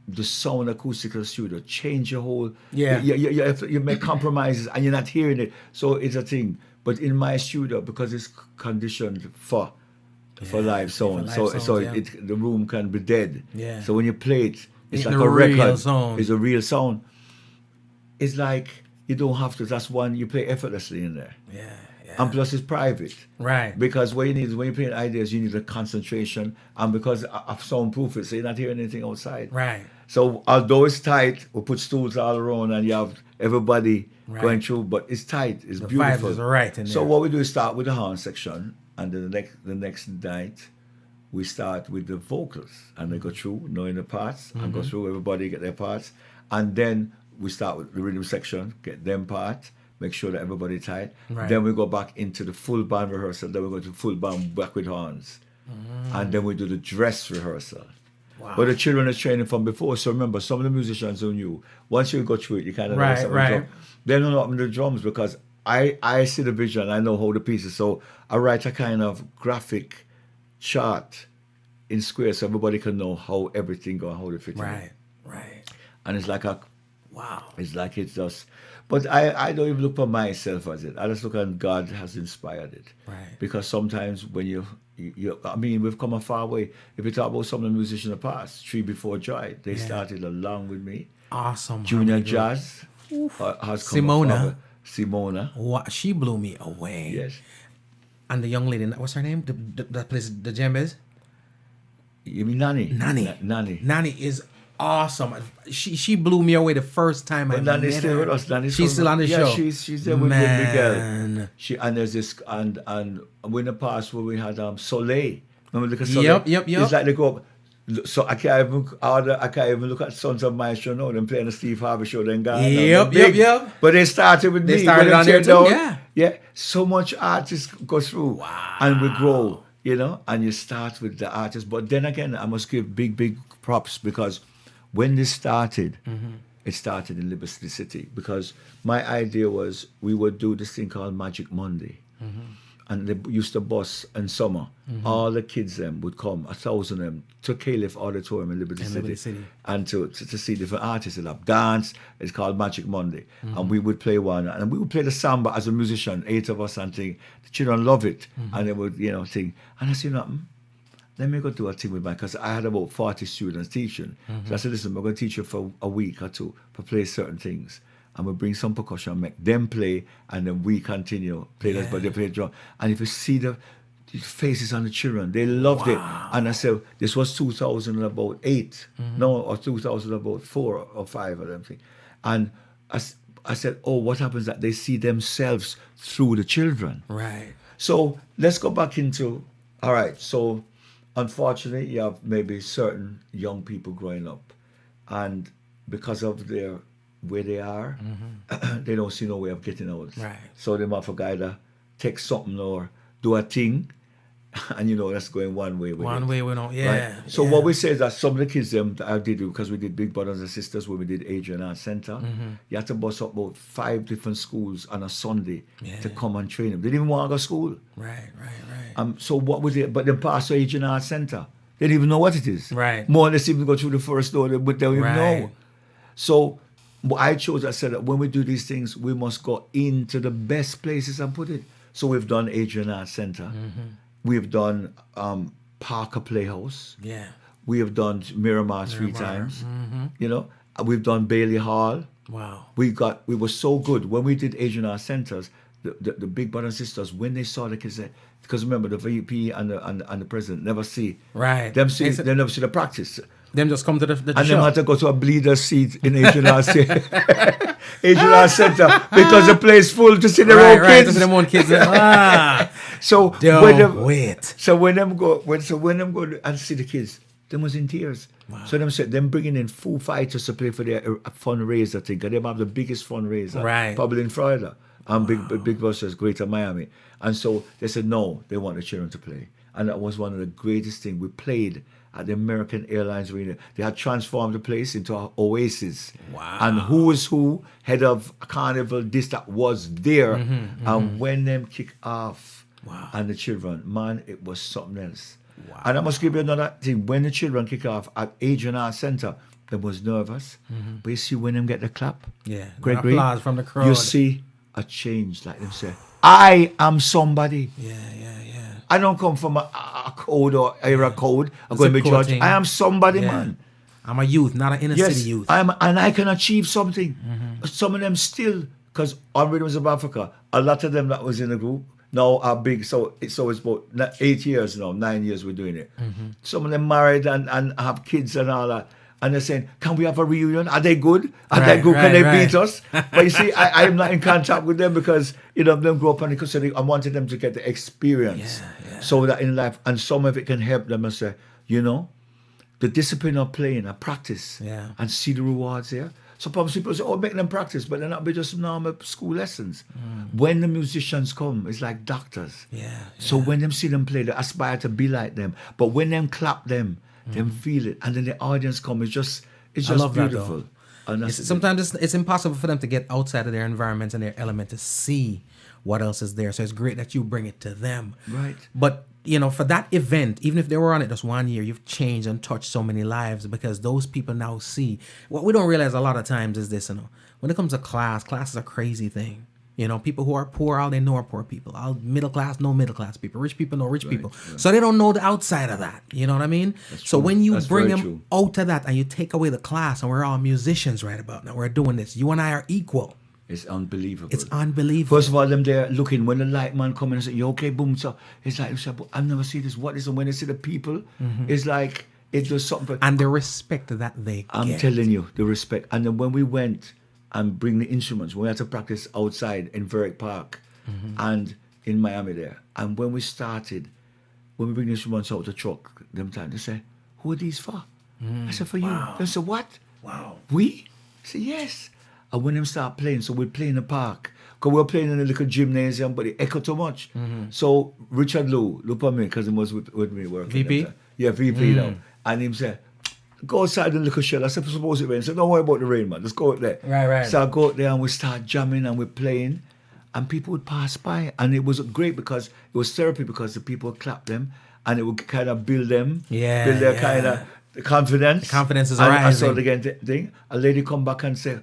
the sound acoustic of the studio change your whole you make compromises and you're not hearing it, so it's a thing. But in my studio, because it's conditioned for live sound, the room can be dead. So when you play it, it's like a record. It's a real sound. It's like you don't have to. That's one you play effortlessly in there. And plus it's private. Right. Because what you need is when you're playing ideas, you need a concentration. And because of soundproof it, so you're not hearing anything outside. Right. So although it's tight, we put stools all around and you have everybody going through, but it's tight, it's beautiful. The vibes is right in there. So what we do is start with the horn section, and then the next night we start with the vocals, and they go through knowing the parts, and go through, everybody get their parts, and then we start with the rhythm section, get them parts, make sure that everybody tight. Right. Then we go back into the full band rehearsal, then we go to full band back with horns, and then we do the dress rehearsal. Wow. But the children are training from before, so remember, some of the musicians who knew, once you go through it, you kind of know something. They don't know what the drums because I see the vision, I know how the pieces, so I write a kind of graphic chart in squares so everybody can know how everything goes, how they fit in. Right. And it's like wow. It's like it's just, but I don't even look for myself as it. I just look at God has inspired it. Right. Because sometimes when you I mean, we've come a far way. If you talk about some of the musicians in the past, Tree Before Joy, they started along with me. Awesome. Junior Jazz has come Simona. What, she blew me away. Yes. And the young lady, what's her name? That plays the djembes? You mean Nani? Nani is awesome. She blew me away the first time I met her. Nani's still with us. She's still on the show. She's there with Miguel. And there's this and in the past where we had Soleil. Remember the Soleil? Yep. It's like they go up. So I can't even look at Sons of Maestro now. Them playing the Steve Harvey show. Then gone. Yep. But they started with me. They started on there too. Yeah. So much artists go through, and we grow. And you start with the artist. But then again, I must give big props because when this started, it started in Liberty City because my idea was we would do this thing called Magic Monday. And they used to bus in summer. All the kids them would come, 1,000 of them, to Caliph Auditorium in Liberty City. And to see different artists. They'll have dance. It's called Magic Monday. And we would play one. And we would play the samba as a musician, 8 of us, and thing. The children love it. And they would, sing. And I said, let me go do a thing with mine, because I had about 40 students teaching. So I said, listen, we're going to teach you for a week or two to play certain things. And we'll bring some percussion, make them play, and then we continue play this, but they play drum. And if you see the faces on the children, they loved it. And I said, this was 2008, or 2004 or 5 or something. And I said, what happens that they see themselves through the children? Right. So let's go back into, all right, so unfortunately, you have maybe certain young people growing up, and because of where they are, they don't see no way of getting out. Right. So they might for either take something or do a thing And that's going one way with One it. way we don't. Yeah. Right? So yeah. what we say is that some of the kids that I did, because we did Big Brothers and Sisters, when we did Adrian Art Center, you had to bus up about 5 different schools on a Sunday to come and train them. They didn't even want to go to school. Right. So what was it? But then pass to Adrian Art Center. They didn't even know what it is. Right. More or less even go through the first door, but they don't even Right. know. So what I said that when we do these things, we must go into the best places and put it. So we've done Adrian Art Center. We've done Parker Playhouse. Yeah. We have done Miramar 3 times. We've done Bailey Hall. Wow. We were so good when we did Asian Art Centers. The Big Brothers and Sisters, when they saw the kids, because remember the VP and the president never see Right. they never see the practice. Them just come to the And show. them had to go to a bleeder seat in Asian Art Asian Art Center because the place full to see their own Right. kids. To see them own kids. So Wait. So when them go and see the kids, them was in tears. Wow. So them said them bringing in Foo Fighters to play for their fundraiser thing. 'Cause them have the biggest fundraiser, Right. probably in Florida. And Big Boss says Greater Miami. And so they said no, they want the children to play. And that was one of the greatest things. We played at the American Airlines Arena. They had transformed the place into an oasis. Wow. And who was who? Head of Carnival Vista was there. And when them kick off, Wow. and the children, man, it was something else. Wow. And I must give you another thing. When the children kick off at Adrian Art Center, they was nervous. But you see when them get the clap, Yeah. Gregory, Applause from the crowd. you see a change, like them say, I am somebody. Yeah. I don't come from a code or era code. I'm going to zip be code judged. thing. I am somebody, Yeah. man. I'm a youth, not an inner Yes, city youth. and I can achieve something. Some of them still, because on Rhythms of Africa, a lot of them that was in the group now are big. So it's about 8 years now, 9 years we're doing it. Some of them married and have kids and all that. And they're saying, can we have a reunion? Are they good? Are they good? Can they beat us? But you see, I am not in contact with them because, them grow up on the coast. I wanted them to get the experience. Yeah. So that in life, and some of it can help them and say, the discipline of playing and practice and see the rewards there. So probably people say, make them practice, but they're not be just normal school lessons. When the musicians come, it's like doctors. Yeah. So when them see them play, they aspire to be like them. But when them clap them, them feel it. And then the audience come, it's just love that, beautiful. And that's Sometimes it's impossible for them to get outside of their environment and their element to see what else is there. So it's great that you bring it to them. Right. But, for that event, even if they were on it just 1 year, you've changed and touched so many lives because those people now see. What we don't realize a lot of times is this, when it comes to class is a crazy thing. People who are poor, all they know are poor people. All middle class know middle class people. Rich people know rich people. Right. So they don't know the outside of that. You know what I mean? So true. when you That's bring very them true. out of that and you take away the class, and we're all musicians right about now, we're doing this. You and I are equal. It's unbelievable. It's unbelievable. First of all, them there looking when the light man come in and say, "You okay, boom?" So it's like, I've never seen this. What is it? When they see the people, it's like it does something. And the respect that they I'm get. telling you, the respect. And then when we went and bring the instruments, we had to practice outside in Varick Park and in Miami there. And when we started, when we bring the instruments out the truck, them time they say, "Who are these for?" I said, "For you." They said, "What? Wow. We?" I said, "Yes." And when them start playing, so we play in the park. Because we were playing in a little gymnasium, but it echoed too much. So Richard look at me, because he was with me working. VP? that time. Yeah, VP now. And he said, "Go outside the little shed." I said, "Suppose it rains." I said, "Don't worry about the rain, man. Let's go out there." Right. So I go out there and we start jamming and we're playing. And people would pass by. And it was great because it was therapy because the people would clap them and it would kind of build them. Yeah, Build their yeah. kind of confidence. The confidence is and rising. I saw the thing. A lady come back and say,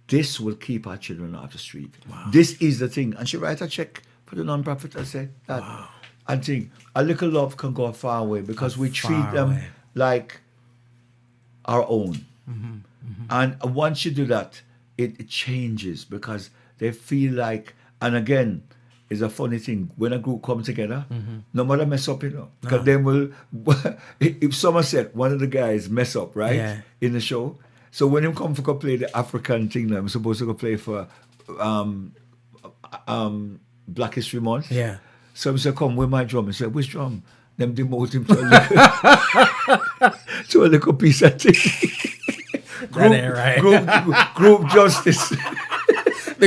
"This will keep our children off the street. Wow. This is the thing." And she write a check for the non-profit. I say that. Wow. I think a little love can go a far way because we treat far them away. like our own. And once you do that, it changes because they feel like, and again, it's a funny thing, when a group come together, no matter mess up, because then will, if Somerset, one of the guys mess up, right, Yeah. in the show, so when him come for go play the African thing, I'm supposed to go play for Black History Month. Yeah. So he said, "Come, where my drum?" He said, "Which drum?" Them demote him to a little piece of thing. That ain't right. Group justice.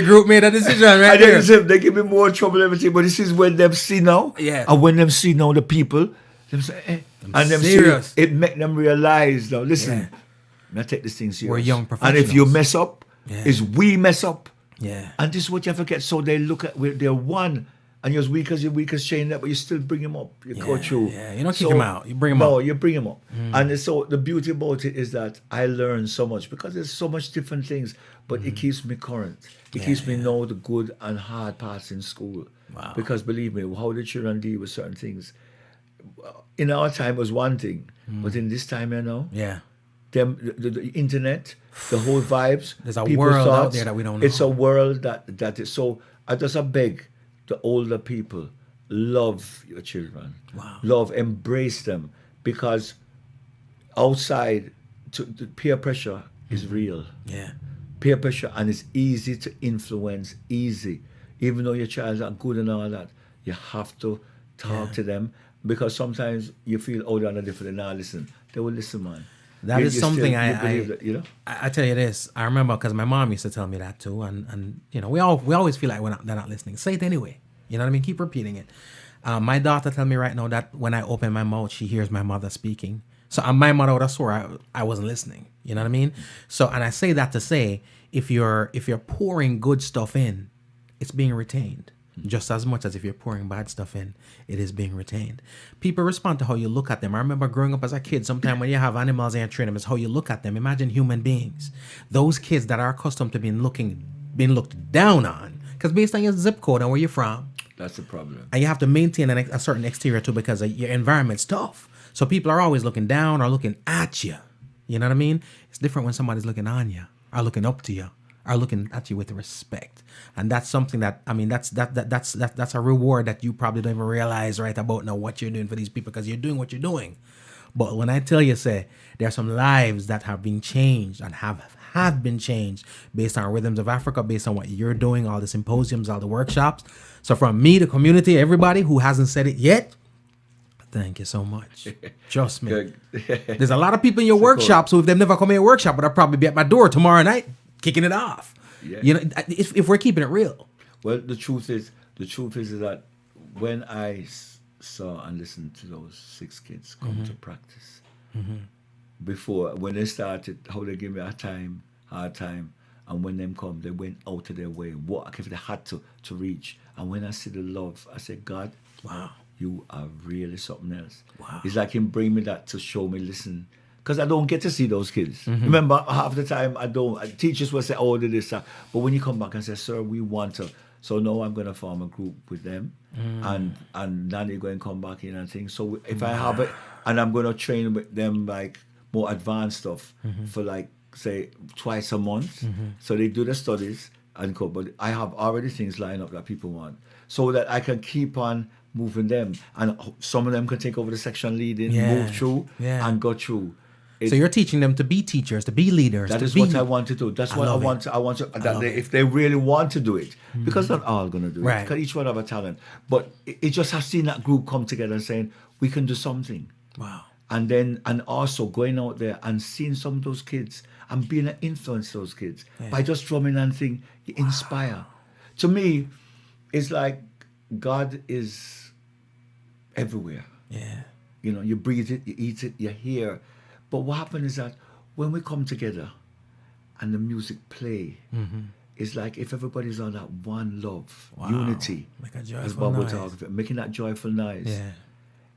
The group made a decision right And there. then they give me more trouble and everything. But this is when them see now. Yeah. And when them see now the people, them say, and them serious. see it make them realize now, listen, Yeah. now take this thing serious. We're young And if you professionals. mess up, Yeah. is we mess up. Yeah. And this is what you forget. So they look at, they're one. And you're as weak as chain that, but you still bring him up. You go through. Yeah, you don't kick him out. You bring him no, up. you bring him up. And so the beauty about it is that I learn so much because there's so much different things, but it keeps me current. It keeps me know the good and hard parts in school. Wow. Because believe me, how the children deal with certain things. In our time was one thing, but in this time, Yeah. the internet, the whole vibes. There's a people's world out thoughts, there that we don't know. It's a world that is so. I just beg the older people, love your children. Wow. Love, embrace them, because outside, the peer pressure is real. Yeah. Peer pressure, and it's easy to influence. Easy, even though your child's not good and all that, you have to talk to them, because sometimes you feel, oh, they're not different. Now listen, they will listen, man. That is something you believe that, you know. I tell you this. I remember because my mom used to tell me that too, and you know we always feel like they're not listening. Say it anyway. You know what I mean? Keep repeating it. My daughter tell me right now that when I open my mouth, she hears my mother speaking. So my mother would have swore I wasn't listening. You know what I mean? So, and I say that to say, if you're pouring good stuff in, it's being retained. Just as much as if you're pouring bad stuff in, it is being retained. People respond to how you look at them. I remember growing up as a kid, sometimes when you have animals and you train them, it's how you look at them. Imagine human beings. Those kids that are accustomed to being looked down on. Because based on your zip code and where you're from, That's the problem. and you have to maintain a certain exterior too, because your environment's tough. So people are always looking down or looking at you. You know what I mean? It's different when somebody's looking on you, or looking up to you, or looking at you with respect. And that's something that, I mean, that's a reward that you probably don't even realize right about now what you're doing for these people, because you're doing what you're doing. But when I tell you, say, there are some lives that have been changed and have been changed based on Rhythms of Africa, based on what you're doing, all the symposiums, all the workshops. So from me, the community, everybody who hasn't said it yet, thank you so much. Trust me. Good. There's a lot of people in your workshop, so if they've never come in your workshop, but I'll probably be at my door tomorrow night kicking it off. Yeah. You know, if we're keeping it real. Well, the truth is that when I saw and listened to those 6 kids come to practice, before, when they started, how they gave me a hard time, and when them come, they went out of their way, walk if they had to reach. And when I see the love, I said, God, Wow. you are really something else. Wow. It's like him bring me that to show me, listen, because I don't get to see those kids. Remember, half the time teachers will say, oh, do this, but when you come back and say, sir, we want to. So now I'm going to form a group with them, and then they're going to come back in and things. So if I have it, and I'm going to train with them like more advanced stuff for like, say, twice a month. So they do the studies and go, but I have already things lined up that people want, so that I can keep on moving them. And some of them can take over the section leading, move through, and go through. So you're teaching them to be teachers, to be leaders. That to is be, what I want to do. That's what I want to. That if they really want to do it, because not all going to do Right. it. Because each one have a talent. But it just has seen that group come together and saying we can do something. Wow. And also going out there and seeing some of those kids and being an influence to those kids by just drumming and thing, you inspire. To me, it's like God is everywhere. Yeah. You know, you breathe it, you eat it, you hear. But what happens is that when we come together and the music play, it's like if everybody's on that one love, unity, Like a as joyful Bob would noise. talk about, making that joyful noise. Yeah.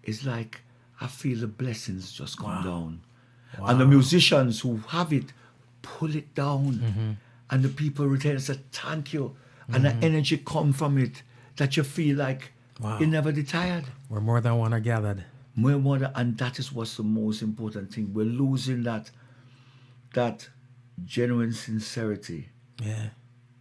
It's like I feel the blessings just come down. And the musicians who have it, pull it down. And the people return and say, thank you. And the energy come from it that you feel like you never get tired. We're more than one are gathered. And that is what's the most important thing. We're losing that genuine sincerity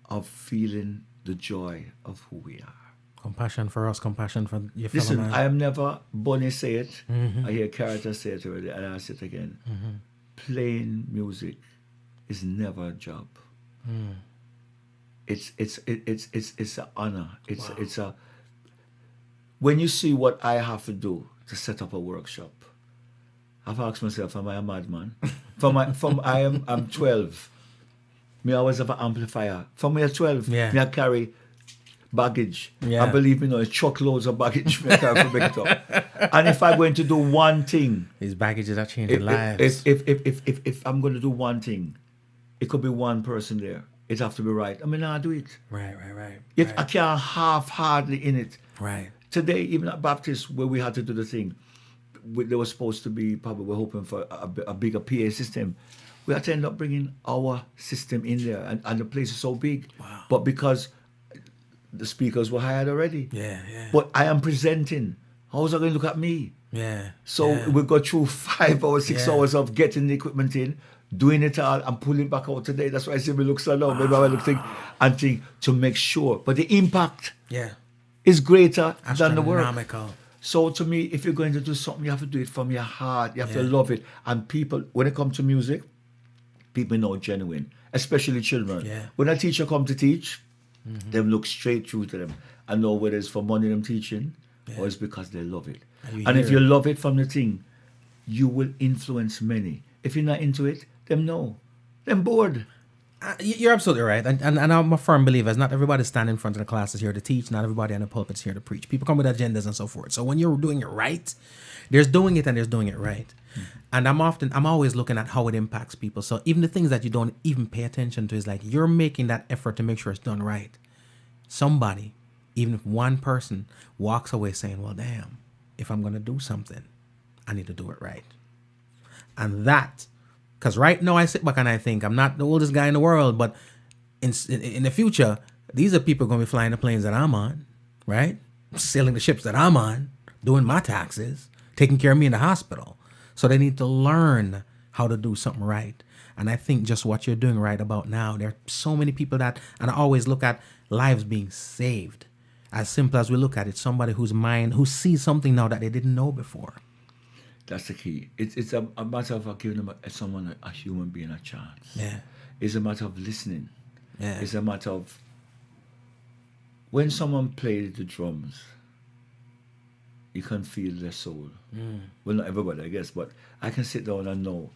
of feeling the joy of who we are. Compassion for us, compassion for your fellow Listen, man. I am never, Bonnie say it, I hear Curator say it already, and I'll say it again. Playing music is never a job. It's an honor. It's a, when you see what I have to do to set up a workshop, I've asked myself, am I a madman? I'm 12. Me always have an amplifier. From me at 12, Yeah. me I carry baggage. Yeah. I believe me, it's truckloads of baggage me I carry to make it up. And if I'm going to do one thing, These baggages are changing lives. if I'm going to do one thing, it could be one person there. It have to be right. I mean, I do it. Right. I can't half-hardly in it. Right. Today, even at Baptist, where we had to do the thing, there was supposed to be, probably we're hoping for a bigger PA system. We had to end up bringing our system in there, and the place is so big. Wow. But because the speakers were hired already. Yeah. But I am presenting. How's they going to look at me? Yeah. So yeah. we go through 5 hours, 6 Yeah. hours of getting the equipment in, doing it all, and pulling it back out today. That's why I say we look so low. Maybe I look think to make sure. But the impact Yeah. is greater than the work. Astronomical. So to me, if you're going to do something, you have to do it from your heart. You have to Yeah. love it. And people, when it comes to music, people know genuine, especially children. Yeah. When a teacher come to teach, them look straight through to them and know whether it's for money them teaching or it's because they love it. And if you love it from the thing, you will influence many. If you're not into it, them know. Them bored. You're absolutely right. And I'm a firm believer, not everybody standing in front of the classes here to teach, not everybody on the pulpit's here to preach. People come with agendas and so forth. So when you're doing it right, there's doing it and there's doing it right. And I'm always looking at how it impacts people. So even the things that you don't even pay attention to is like you're making that effort to make sure it's done right. Somebody, even if one person walks away saying, well, damn, if I'm going to do something, I need to do it right. And that, because right now I sit back and I think I'm not the oldest guy in the world, but in the future, these are people going to be flying the planes that I'm on, right? Sailing the ships that I'm on, doing my taxes, taking care of me in the hospital. So they need to learn how to do something right. And I think just what you're doing right about now, there are so many people that, and I always look at lives being saved. As simple as we look at it, somebody whose mind, who sees something now that they didn't know before. That's the key. It's a matter of giving them someone, a human being, a chance. Yeah. It's a matter of listening. Yeah. It's a matter of when someone plays the drums, you can feel their soul. Well, not everybody, I guess, but I can sit down and know.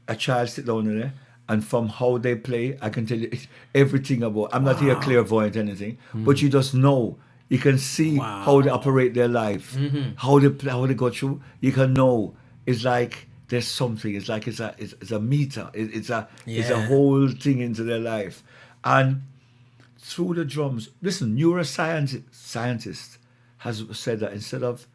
A child sit down in there, and from how they play, I can tell you everything about. I'm not here clairvoyant or anything, but you just know. You can see how they operate their life, how they play, how they go through. You can know. It's like there's something. It's like it's a meter. It's a whole thing into their life, and through the drums. Listen, neuroscientist has said that instead of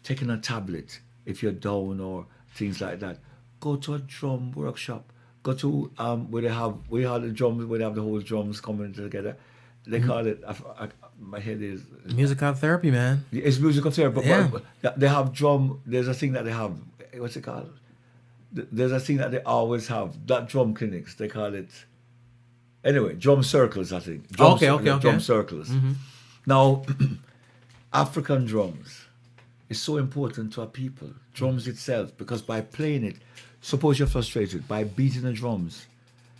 taking a tablet if you're down or things like that, go to a drum workshop. Go to where they have the drums, where they have the whole drums coming together. They call it. My head is Musical therapy, man. It's musical therapy. Yeah. But they have drum. There's a thing that they have. What's it called? There's a thing that they always have. That drum clinics. They call it. Anyway, drum circles. I think. Drum circles. Now, African drums is so important to our people. Drums itself, because by playing it, suppose you're frustrated, by beating the drums,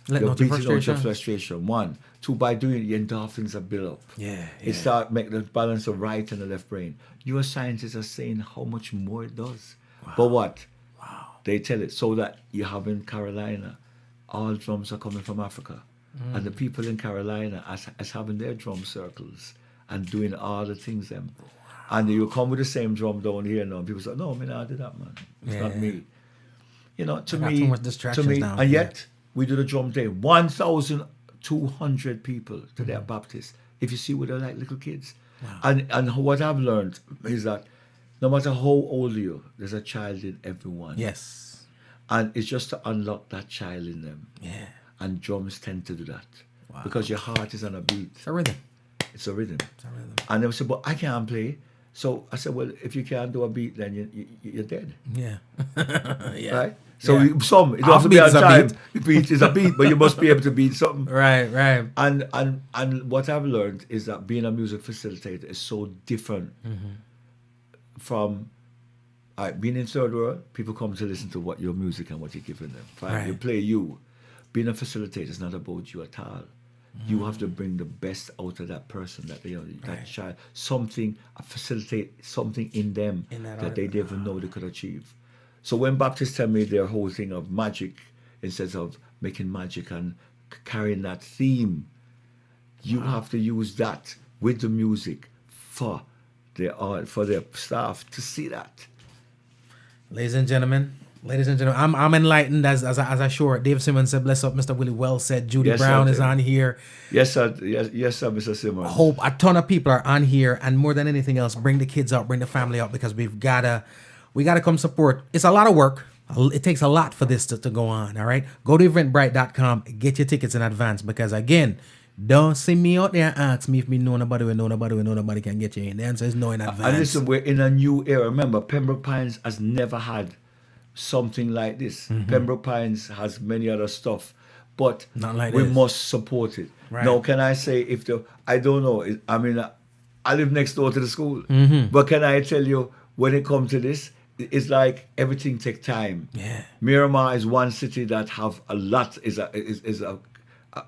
you're beating out your frustration. 1, 2, by doing it, your endorphins are built up. It start make the balance of right and the left brain. Your scientists are saying how much more it does. But what? They tell it so that you have in Carolina, all drums are coming from Africa. And the people in Carolina as having their drum circles and doing all the things them. And you come with the same drum down here now. And people say, no, I did that, man. It's not me. You know, to me, too much distractions now. and yet we do the drum day. 1,200 people today at Baptist. If you see what they're like, little kids. And what I've learned is that no matter how old you are, there's a child in everyone. Yes. And it's just to unlock that child in them. Yeah. And drums tend to do that. Because your heart is on a beat. It's a rhythm. It's a rhythm. And they said, but I can't play. So I said, well, if you can't do a beat, then you're dead. Yeah. Right? So it don't have to be on time. Beat is a beat, but you must be able to beat something. Right. And what I've learned is that being a music facilitator is so different from being in third world. People come to listen to what your music and what you're giving them. Fine, you play you. Being a facilitator is not about you at all. You have to bring the best out of that person, that child, facilitate something in them that they didn't know they could achieve. So when Baptists tell me their whole thing of magic, instead of making magic and carrying that theme. You have to use that with the music for their staff to see that. Ladies and gentlemen, I'm enlightened as I sure Dave Simmons said, bless up Mr. Willie, well said. Judy Yes, Brown sir. is on here. Yes, sir. Yes, sir, Mr. Simmons. Hope a ton of people are on here, and more than anything else, bring the kids out, bring the family out, because we gotta come support. It's a lot of work. It takes a lot for this to go on. All right, go to eventbrite.com, get your tickets in advance, because again, don't see me out there and ask me if me know nobody can get you in. The answer is no in advance. And listen, we're in a new era. Remember, Pembroke Pines has never had something like this. Pembroke Pines has many other stuff, but Not like we this. must support it. Right. Now, can I say, I don't know, I mean, I live next door to the school, but can I tell you, when it comes to this, it's like everything takes time. Yeah. Miramar is one city that have a lot, is a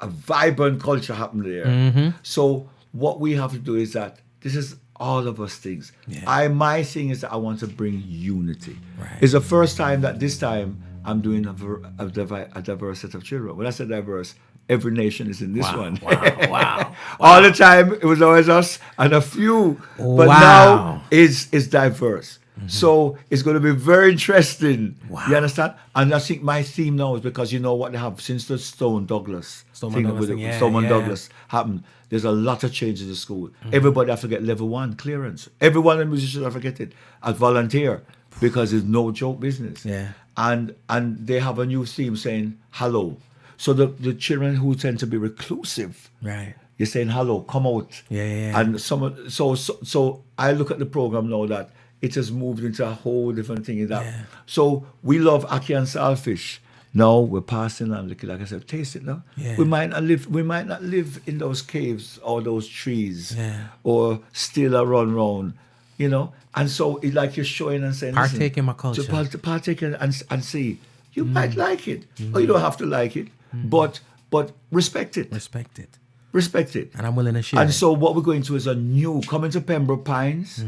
vibrant culture happening there. So what we have to do is that this is all of us things. Yeah. My thing is that I want to bring unity. Right. It's the first time that this time I'm doing a diverse set of children. When I say diverse, every nation is in this one. Wow. All the time it was always us and a few, but Wow. now it's diverse. So it's going to be very interesting. Wow. You understand? And I think my theme now is because you know what they have since the Stoneman Douglas happened. There's a lot of change in the school. Everybody have to get level 1 clearance. Everyone in musicians have to get it as volunteer because it's no joke business. Yeah. And they have a new theme saying hello. So the children who tend to be reclusive, Right. you're saying hello, come out. Yeah. And so I look at the program now that it has moved into a whole different thing. Yeah. So we love ackee and saltfish. Now we're passing on, like I said, taste it now. Yeah. We might not live in those caves or those trees, Yeah. or still a run round, you know. And so it's like you're showing and saying, listen, Partake in my culture. to partake and see. You might like it, or you don't have to like it, but respect it. Respect it. Respect it. And I'm willing to share. And so what we're going to is coming to Pembroke Pines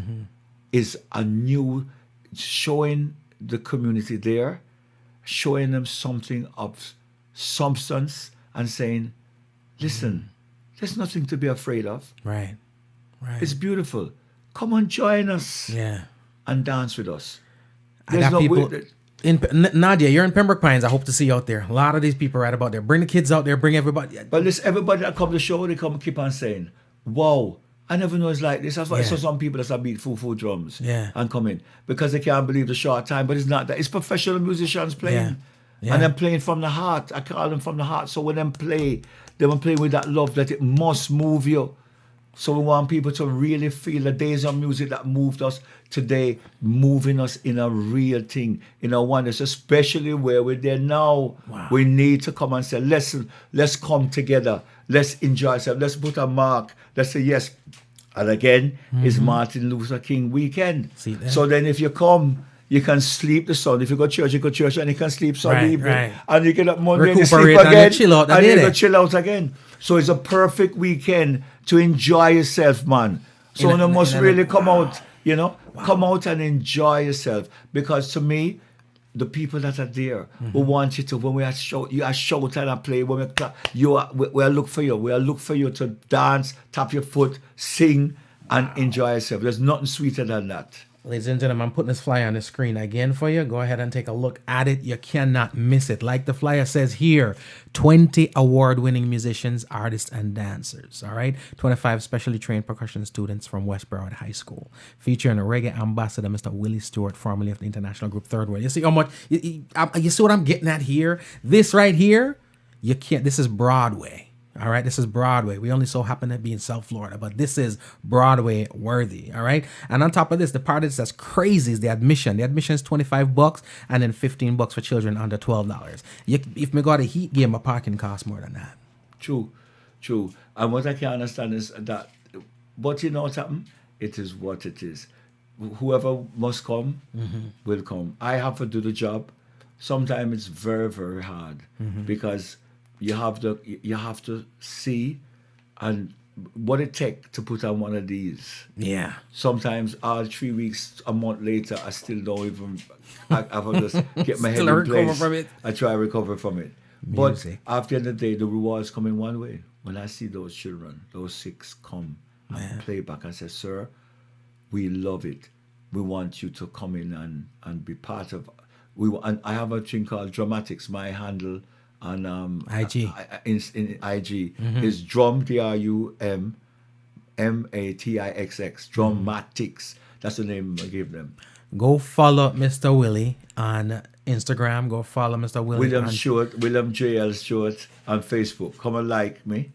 is a new, showing the community there, showing them something of substance and saying, listen, there's nothing to be afraid of. Right. It's beautiful. Come and join us Yeah. and dance with us. I got people way- Nadia, you're in Pembroke Pines. I hope to see you out there. A lot of these people are right about there. Bring the kids out there. Bring everybody. But listen, everybody that come to the show, they come keep on saying, wow, I never know it's like this. That's why I saw some people that beat full drums and come in because they can't believe the short time. But it's not that. It's professional musicians playing. Yeah. And they're playing from the heart. I call them from the heart. So when they play with that love that it must move you. So we want people to really feel the days of music that moved us today, moving us in a real thing, in a oneness, especially where we're there now. Wow. We need to come and say, listen, let's come together. Let's enjoy ourselves. Let's put a mark. Let's say yes. And again, it's Martin Luther King weekend. See that? So then if you come, you can sleep the Sunday. If you go to church, you go to church, and you can sleep Sunday evening. Right. And you get up Monday and you sleep Recuperate and again. you chill out and again. you go chill out again. So it's a perfect weekend to enjoy yourself, man. So you must really come out, you know, come out and enjoy yourself. Because to me, the people that are there who want you to, when we are shout, you are shout and play, when we clap, we are look for you. We are look for you to dance, tap your foot, sing, and enjoy yourself. There's nothing sweeter than that. Ladies and gentlemen, I'm putting this flyer on the screen again for you. Go ahead and take a look at it. You cannot miss it. Like the flyer says here, 20 award-winning musicians, artists, and dancers. All right, 25 specially trained percussion students from West Broward High School, featuring a reggae ambassador, Mr. Willie Stewart, formerly of the international group Third World. You see how much? You see what I'm getting at here? This right here, you can't. This is Broadway. All right, this is Broadway. We only so happen to be in South Florida, but this is Broadway worthy. All right, and on top of this, the part that's crazy is the admission. The admission is $25, and then $15 for children under $12. If me got a heat game, a parking costs more than that. True. And what I can understand is that, but you know what happened? It is what it is. Whoever must come will come. I have to do the job. Sometimes it's very, very hard because you have to see and what it takes to put on one of these. Yeah. Sometimes all 3 weeks, a month later, I still don't even. I have to just get my head Still in recover place. from it. I try to recover from it. Music. But after the end of the day, the rewards come in one way. When I see those children, those 6 come and play back and say, sir, we love it. We want you to come in and be part of. And I have a thing called Dramatics. My handle on IG. In IG is Drum DRUMMATIXX. Dramatics. That's the name I gave them. Go follow Mr. Willie on Instagram. Go follow Mr. Willie William on Stewart, William J.L. Stewart on Facebook. Come and like me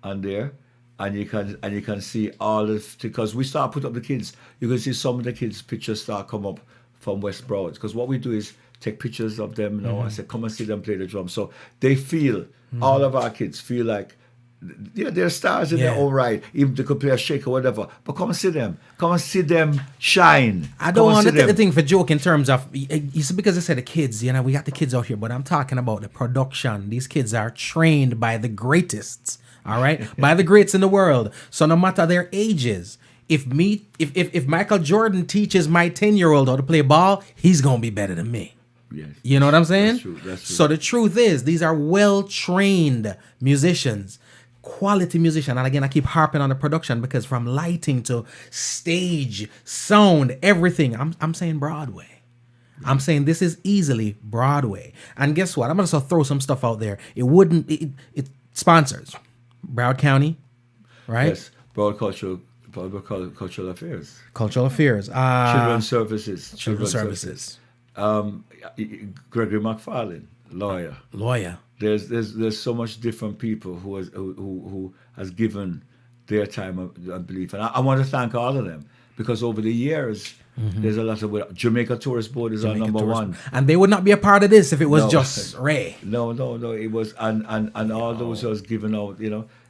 on there. And you can see all of, because we start put up the kids. You can see some of the kids' pictures start come up from West Broward. Because what we do is take pictures of them now and say, come and see them play the drums. So they feel, all of our kids feel like, they're stars in their own right. Even they could play a shake or whatever. But come and see them. Come and see them shine. I don't want to take the thing for joke in terms of, it's because I said the kids, we got the kids out here, but I'm talking about the production. These kids are trained by the greatest, all right? By the greats in the world. So no matter their ages, if Michael Jordan teaches my 10-year-old how to play ball, he's going to be better than me. Yes. You know what I'm saying? That's true. So the truth is, these are well-trained musicians. Quality musician. And again, I keep harping on the production because from lighting to stage, sound, everything, I'm saying Broadway. I'm saying this is easily Broadway. And guess what? I'm going to throw some stuff out there. It sponsors Broward County, right? Yes, Broward Cultural Affairs. Cultural Affairs. Children's Services. Children's Services. Gregory McFarlane, lawyer. There's so much different people who has given their time and belief, and I want to thank all of them because over the years there's a lot of Jamaica Tourist Board is our number one, and they would not be a part of this if it was just Ray. No, it was and all those was given out,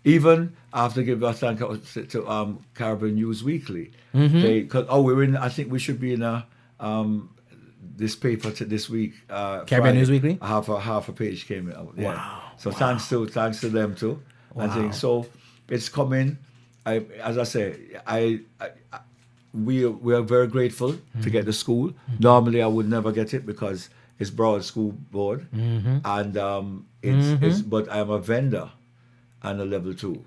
even after giving a thank you to Caribbean News Weekly, I think we should be in a this paper this week, Caribbean News Weekly, half a page came out. Yeah. Wow. So thanks to them too. Wow. I think so. It's coming. As I say, we are very grateful to get the school. Normally, I would never get it because it's Broward School Board, and it's but I'm a vendor and a level 2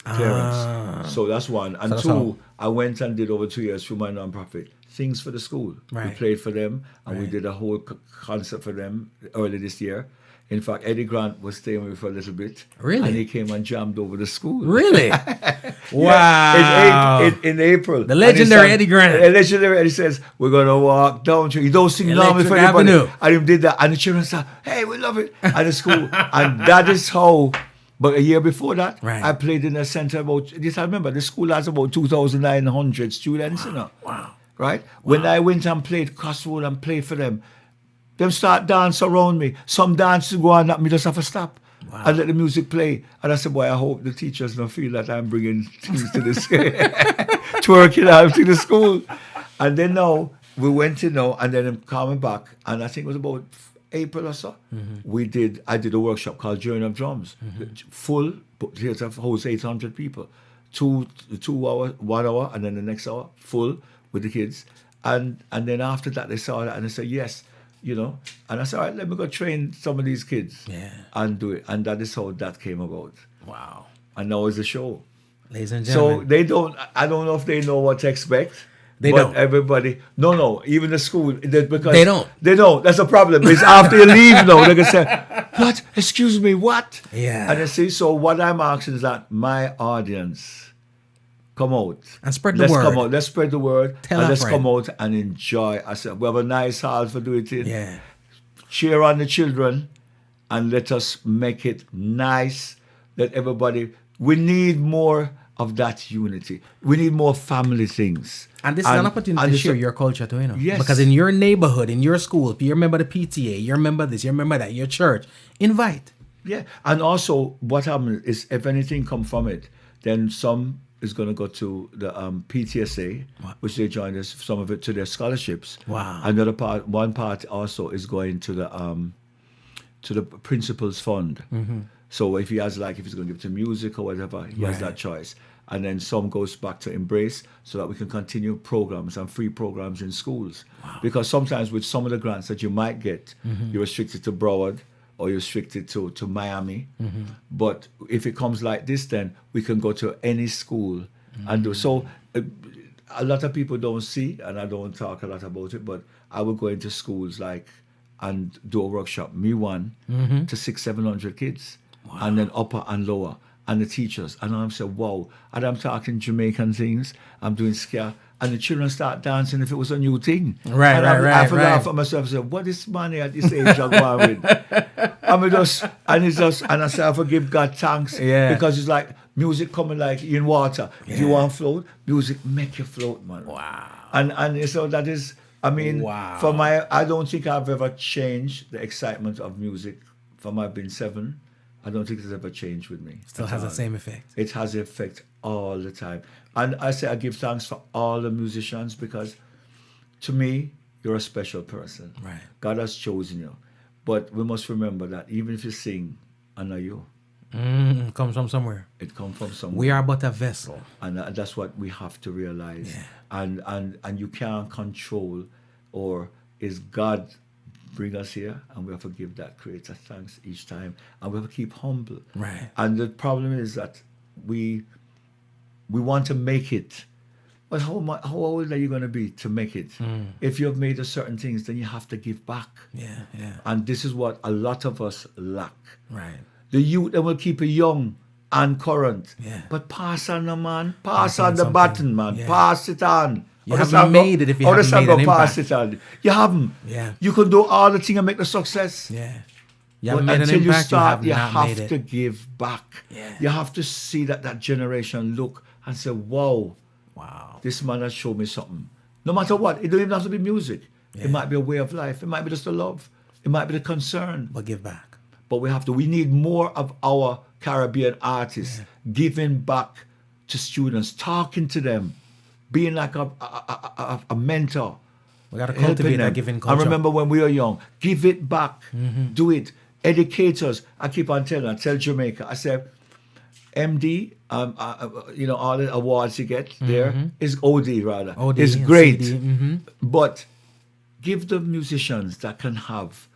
clearance. So that's one. And so 2, I went and did over 2 years through my nonprofit. Things for the school. Right. We played for them, and we did a whole concert for them early this year. In fact, Eddie Grant was staying with me for a little bit. Really? And he came and jammed over the school. Really? Wow. In April. The legendary Eddie Grant. The legendary Eddie says, we're going to walk down to, you don't sing normally for anybody. Avenue. And he did that. And the children said, hey, we love it. At the school. And that is how, but a year before that, I played in a center about, I remember, the school has about 2,900 students, Wow. Right? Wow. When I went and played Crossroad and played for them start dance around me. Some dances go on, me just have to stop. Wow. And let the music play. And I said, boy, I hope the teachers don't feel that I'm bringing things to this, twerking out to the school. And then now, we went in now, and then I'm coming back, and I think it was about April or so, I did a workshop called Journey of Drums. Full, theater holds 800 people. 2 hours, 1 hour, and then the next hour, full, with the kids, and then after that they saw that and they said yes, and I said, all right, let me go train some of these kids, and do it, and that is how that came about. Wow! And now it's a show, ladies and gentlemen. So I don't know if they know what to expect. They but don't. Everybody, no, even the school, because they don't. They don't. That's a problem. It's after you leave now, they're gonna say, what? Excuse me, what? Yeah. And you see, so what I'm asking is that my audience. Come out and spread the word. Come out. Let's spread the word. Tell and let's friend. Come out and enjoy. I said we have a nice hall for doing it in. Yeah. Cheer on the children, and let us make it nice. Let everybody. We need more of that unity. We need more family things. And this is an opportunity to share your culture too, Yes. Because in your neighborhood, in your school, if you remember the PTA, you remember this, you remember that, your church, invite. Yeah, and also what happens is if anything come from it, then some is going to go to the PTSA, which they join us, some of it to their scholarships. Wow. One part also is going to the Principals Fund. So if he has if he's going to give it to music or whatever, he has that choice. And then some goes back to Embrace so that we can continue programs and free programs in schools. Wow. Because sometimes with some of the grants that you might get, you're restricted to Broward, or you're restricted to Miami. But if it comes like this, then we can go to any school and do. So a lot of people don't see, and I don't talk a lot about it, but I will go into schools and do a workshop, me one, to 600-700 kids, and then upper and lower, and the teachers. And I'm saying, wow. And I'm talking Jamaican things, I'm doing ska, and the children start dancing if it was a new thing. Right, and right, I forgot right. for myself, I said, what is money at this age I'm going with? And I say, I forgive God thanks. Yeah. Because it's like music coming like in water. If you want to float, music make you float, man. Wow. And so that is, I mean, Wow. I don't think I've ever changed the excitement of music from I've been 7. I don't think it's ever changed with me. Still at has the all. same effect. It has effect all the time. And I say I give thanks for all the musicians, because to me, you're a special person. Right. God has chosen you. But we must remember that even if you sing, I know you. Comes from somewhere. It comes from somewhere. We are but a vessel. And that's what we have to realize. Yeah. And you can't control, or is God bring us here, and we have to give that Creator thanks each time, and we have to keep humble. Right. And the problem is that we want to make it. But how old are you going to be to make it? If you have made a certain things, then you have to give back. Yeah, yeah. And this is what a lot of us lack. Right. The youth, they will keep you young and current. Yeah. But pass on the man. Pass on on the something. baton, man. Yeah. Pass it on. You haven't made it if you haven't made an pass impact. it on. You haven't. Yeah. You can do all the things and make the success. Yeah. You But haven't made an until impact, you start, you not have made to it. give back. Yeah. You have to see that generation look and say, wow, Wow. this man has shown me something. No matter what, it don't even have to be music. Yeah. It might be a way of life. It might be just the love. It might be the concern. But give back. But we need more of our Caribbean artists giving back to students, talking to them, being like a mentor. We got to helping cultivate them. that giving culture. I remember when we were young, give it back, do it. Educators, I keep on telling, I tell Jamaica, I say, MD, all the awards you get there is OD rather. OD It's and great. CD, But give the musicians that can have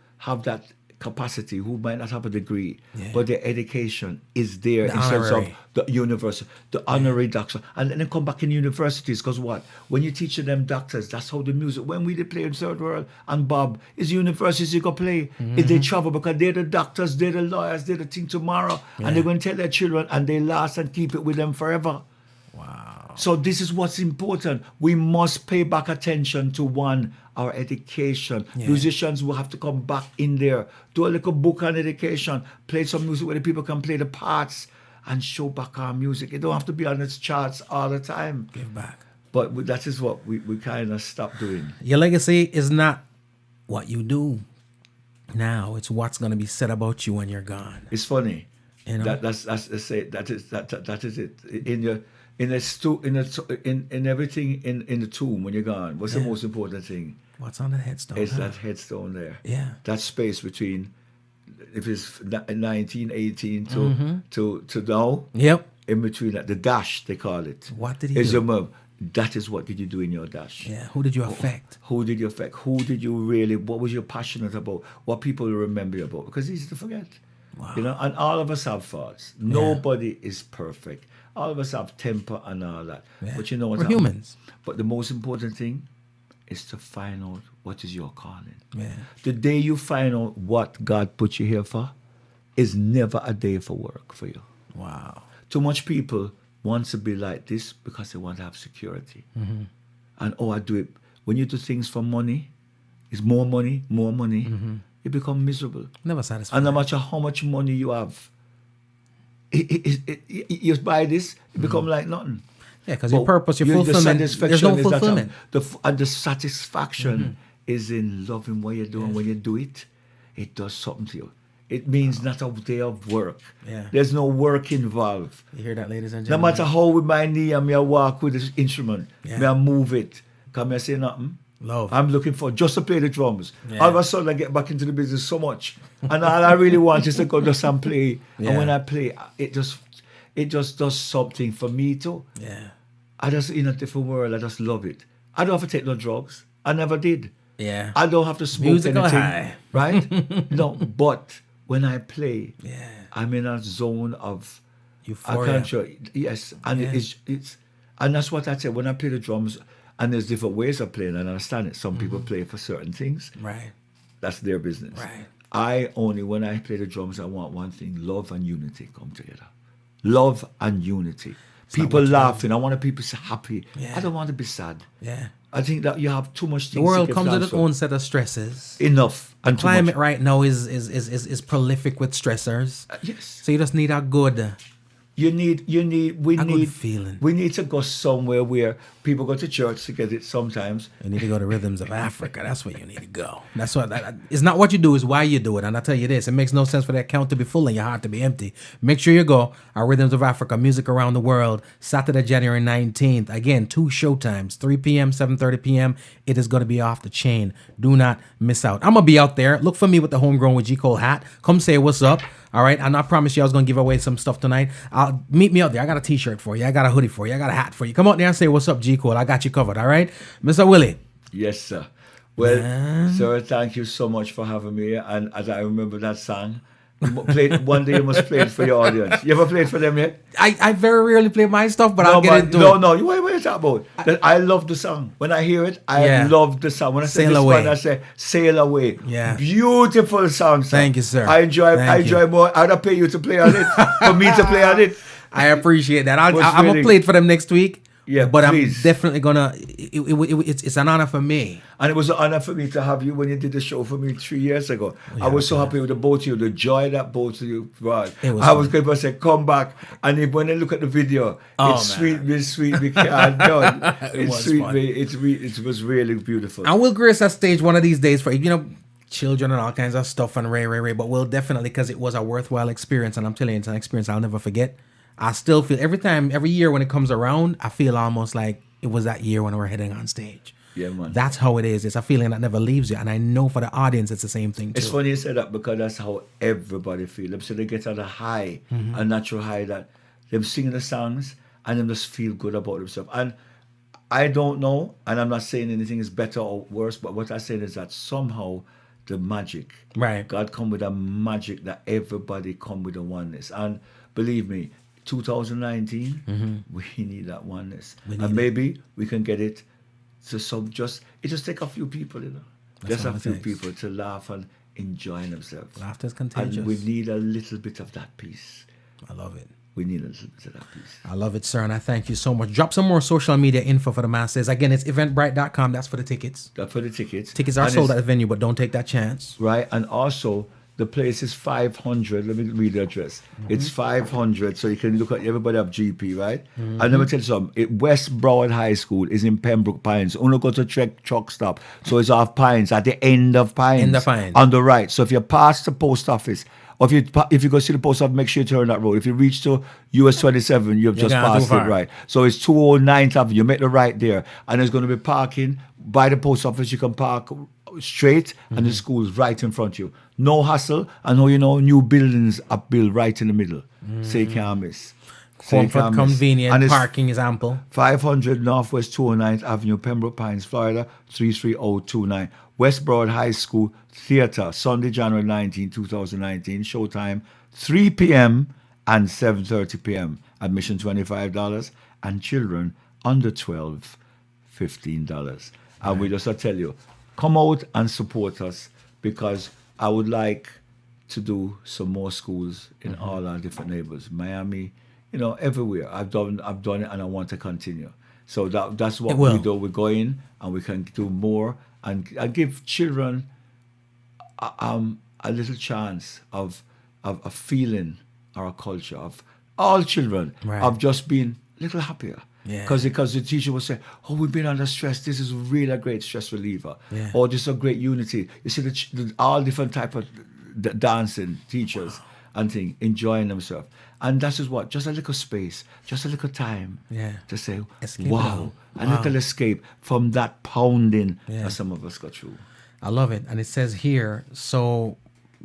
that capacity, who might not have a degree, but their education is there The in terms of honorary. the university, the honorary doctor. And then come back in universities, because what? When you teach them doctors, that's how the music, when we play in Third World and Bob, is universities you go play. If they travel, because they're the doctors, they're the lawyers, they're the thing tomorrow. And they're going to tell their children, and they last and keep it with them forever. Wow. So this is what's important. We must pay back attention to our education. Yeah. Musicians will have to come back in there, do a little book on education, play some music where the people can play the parts and show back our music. It don't have to be on its charts all the time. Give back. But that is what we kind of stopped doing. Your legacy is not what you do now. It's what's going to be said about you when you're gone. It's funny. You know? That's that is it. In everything in the tomb when you're gone. What's the most important thing? What's on the headstone? It's huh? that headstone there. Yeah. That space between, if it's 1918 to now, Yep. in between that, the dash they call it. What did he is do? your mom. That is what did you do in your dash. Yeah. Who did you affect? Who did you affect? Who did you really? What was you passionate about? What people will remember you about? Because it's easy to forget. Wow. You know, and all of us have faults. Nobody is perfect. All of us have temper and all that. Yeah. But you know what? We're humans. But the most important thing is to find out what is your calling. Yeah. The day you find out what God put you here for is never a day for work for you. Wow. Too much people want to be like this because they want to have security. And I do it. When you do things for money, it's more money, you become miserable. Never satisfied. And no matter how much money you have, you buy this, it become like nothing. Yeah, because your But purpose, your the fulfillment, there's satisfaction no is that, fulfillment. and the satisfaction is in loving what you're doing. When you do it, it does something to you. It means not a day of work. Yeah. There's no work involved. You hear that, ladies and No gentlemen? matter how with my knee and me I walk with this instrument, Yeah. me I move it. Come I say nothing. Love. I'm looking for just to play the drums. Yeah. All of a sudden I get back into the business so much. And all I really want is to go just and play. Yeah. And when I play, it just does something for me too. Yeah. I just in a different world. I just love it. I don't have to take no drugs. I never did. Yeah. I don't have to smoke Musical anything. high. Right? No, but when I play, Yeah. I'm in a zone of Euphoria. I can't show. Yes, and it's and that's what I say when I play the drums. And there's different ways of playing, and I understand it. Some people play for certain things. Right. That's their business. Right. I only, when I play the drums, I want one thing: love and unity come together. Love and unity. People laughing. I want people to be happy. Yeah. I don't want to be sad. Yeah. I think that you have too much things. The world to comes with give its thanks own set of stresses. for. Enough. And too Climate much. right now is prolific with stressors. Yes. So you just need a good We need good feeling. We need to go somewhere where people go to church to get it sometimes. You need to go to Rhythms of Africa. That's where you need to go. That's what. It's not what you do, it's why you do it. And I tell you this, it makes no sense for that account to be full and your heart to be empty. Make sure you go. Our Rhythms of Africa, music around the world, Saturday, January 19th. Again, 2 show times, 3 p.m., 7:30 p.m. It is going to be off the chain. Do not miss out. I'm going to be out there. Look for me with the Homegrown with G. Cole hat. Come say what's up. All right, and I promise you I was going to give away some stuff tonight. Meet me out there. I got a t-shirt for you. I got a hoodie for you. I got a hat for you. Come out there and say, what's up, G. Cole? I got you covered, all right? Mr. Willie. Yes, sir. Well, sir, thank you so much for having me. And as I remember that song, one day you must play it for your audience. You ever played for them yet? I very rarely play my stuff, but I'll get into it. No. What are you talking about? I love the song. When I hear it, I love the song. When I say Sail this Away. one, I say Sail Away. Yeah. Beautiful song, sir. Thank you, sir. I enjoy Thank you. more. I'd pay you to play on it, for me to play on it. I appreciate that. I'm Was going to really- play it for them next week. Yeah, but please. I'm definitely going to... It's an honor for me. And it was an honor for me to have you when you did the show for me 3 years ago. I was so happy with the both of you, the joy that both of you brought. It was I was fun. going to say, come back. And when I look at the video, Oh, it's man. sweet, we can't done. It It's was sweet, fun. it was really beautiful. And we'll grace that stage one of these days for, children and all kinds of stuff and Ray. But we'll definitely, because it was a worthwhile experience. And I'm telling you, it's an experience I'll never forget. I still feel, every year when it comes around, I feel almost like it was that year when we were heading on stage. Yeah, man. That's how it is. It's a feeling that never leaves you. And I know for the audience, it's the same thing too. It's funny you say that because that's how everybody feels. Them say they get at a high, a natural high that them singing the songs and them just feel good about themselves. And I don't know, and I'm not saying anything is better or worse, but what I'm saying is that somehow the magic, Right. God come with a magic that everybody come with a oneness. And believe me, 2019, we need that oneness. And maybe we can get it to it just take a few people, That's just all a it few takes. people to laugh and enjoy themselves. Laughter's contagious. And we need a little bit of that peace. I love it. We need a little bit of that peace. I love it, sir, and I thank you so much. Drop some more social media info for the masses. Again, it's eventbrite.com. That's for the tickets. That's for the tickets. Tickets are And sold at it's- the venue, but don't take that chance. Right, and also the place is 500. Let me read the address. It's 500, so you can look at everybody have GP, right? And let me tell you something. West Broward High School is in Pembroke Pines. Only go to truck stop, so it's off Pines at the end of Pines. End of Pines. On the right. So if you pass the post office, or if you go see the post office, make sure you turn that road. If you reach to US 27, you've just gone too passed it, far. right? So it's 209th Avenue. You make the right there, and there's going to be parking by the post office. You can park straight, and the school's right in front of you. No hassle. I know, new buildings are built right in the middle. So you can't miss. So you Comfort, can't miss. convenient, And it's parking is ample. 500 Northwest 209th Avenue, Pembroke Pines, Florida, 33029. West Broad High School Theater, Sunday, January 19, 2019. Showtime, 3 p.m. and 7:30 p.m. Admission $25. And children under 12, $15. And we just tell you, come out and support us, because I would like to do some more schools in all our different neighborhoods. Miami, everywhere. I've done it, and I want to continue. So that's what It will. we do. We go in and we can do more and give children a little chance of feeling our culture, of all children, Right. of just being a little happier. Yeah. Because the teacher will say, "Oh, we've been under stress. This is really a great stress reliever." Yeah. Or this is a great unity. You see all different type of dancing teachers and things enjoying themselves, and that is what, just a little space, just a little time, Yeah. to say, Escape it "Wow," all. a Wow. little escape from that pounding Yeah. that some of us got through. I love it. And it says here, so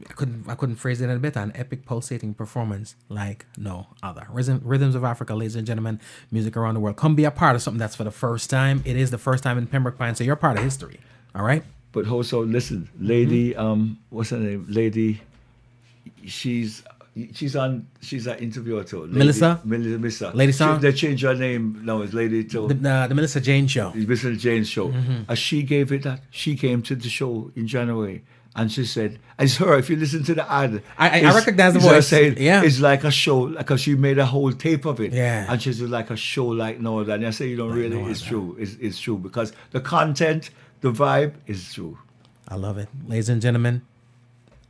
I couldn't phrase it any better, an epic pulsating performance like no other. Rhythms of Africa, ladies and gentlemen, music around the world. Come be a part of something that's for the first time. It is the first time in Pembroke Pines, so you're part of history. All right? But also, listen, lady, what's her name? Lady she's an interviewer too. Melissa? Melissa. Lady Song? They changed her name now. It's Lady too. The Melissa Jane Show. Mr. Jane's show. Mm-hmm. As she gave it that, she came to the show in January and she said, it's her, if you listen to the ad. I recognize the it's her voice. Saying, Yeah. It's like a show, because she made a whole tape of it. Yeah. And she's like a show like no other. And I say, really, it's true. It's true because the content, the vibe is true. I love it. Ladies and gentlemen,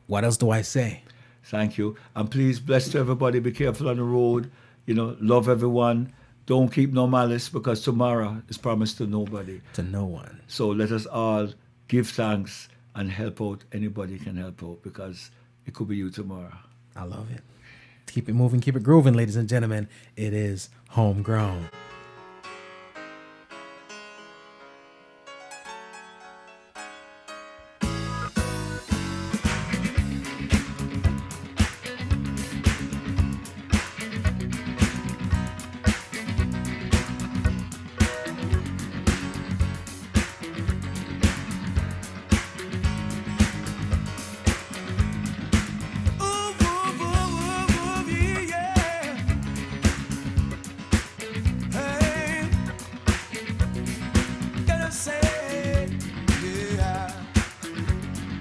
what else do I say? Thank you. And please, bless to everybody. Be careful on the road. Love everyone. Don't keep no malice because tomorrow is promised to nobody. To no one. So let us all give thanks and help out anybody can help out because it could be you tomorrow. I love it. Keep it moving, keep it grooving, ladies and gentlemen. It is Homegrown.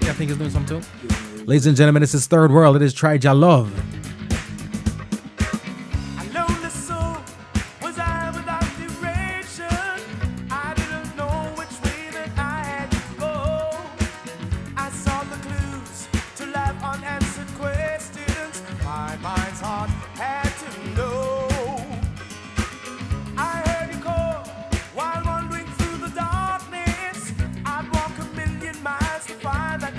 I think it's doing something too. Ladies and gentlemen, this is Third World. It is Try Your Love. While wandering through the darkness, I'd walk a million miles to find that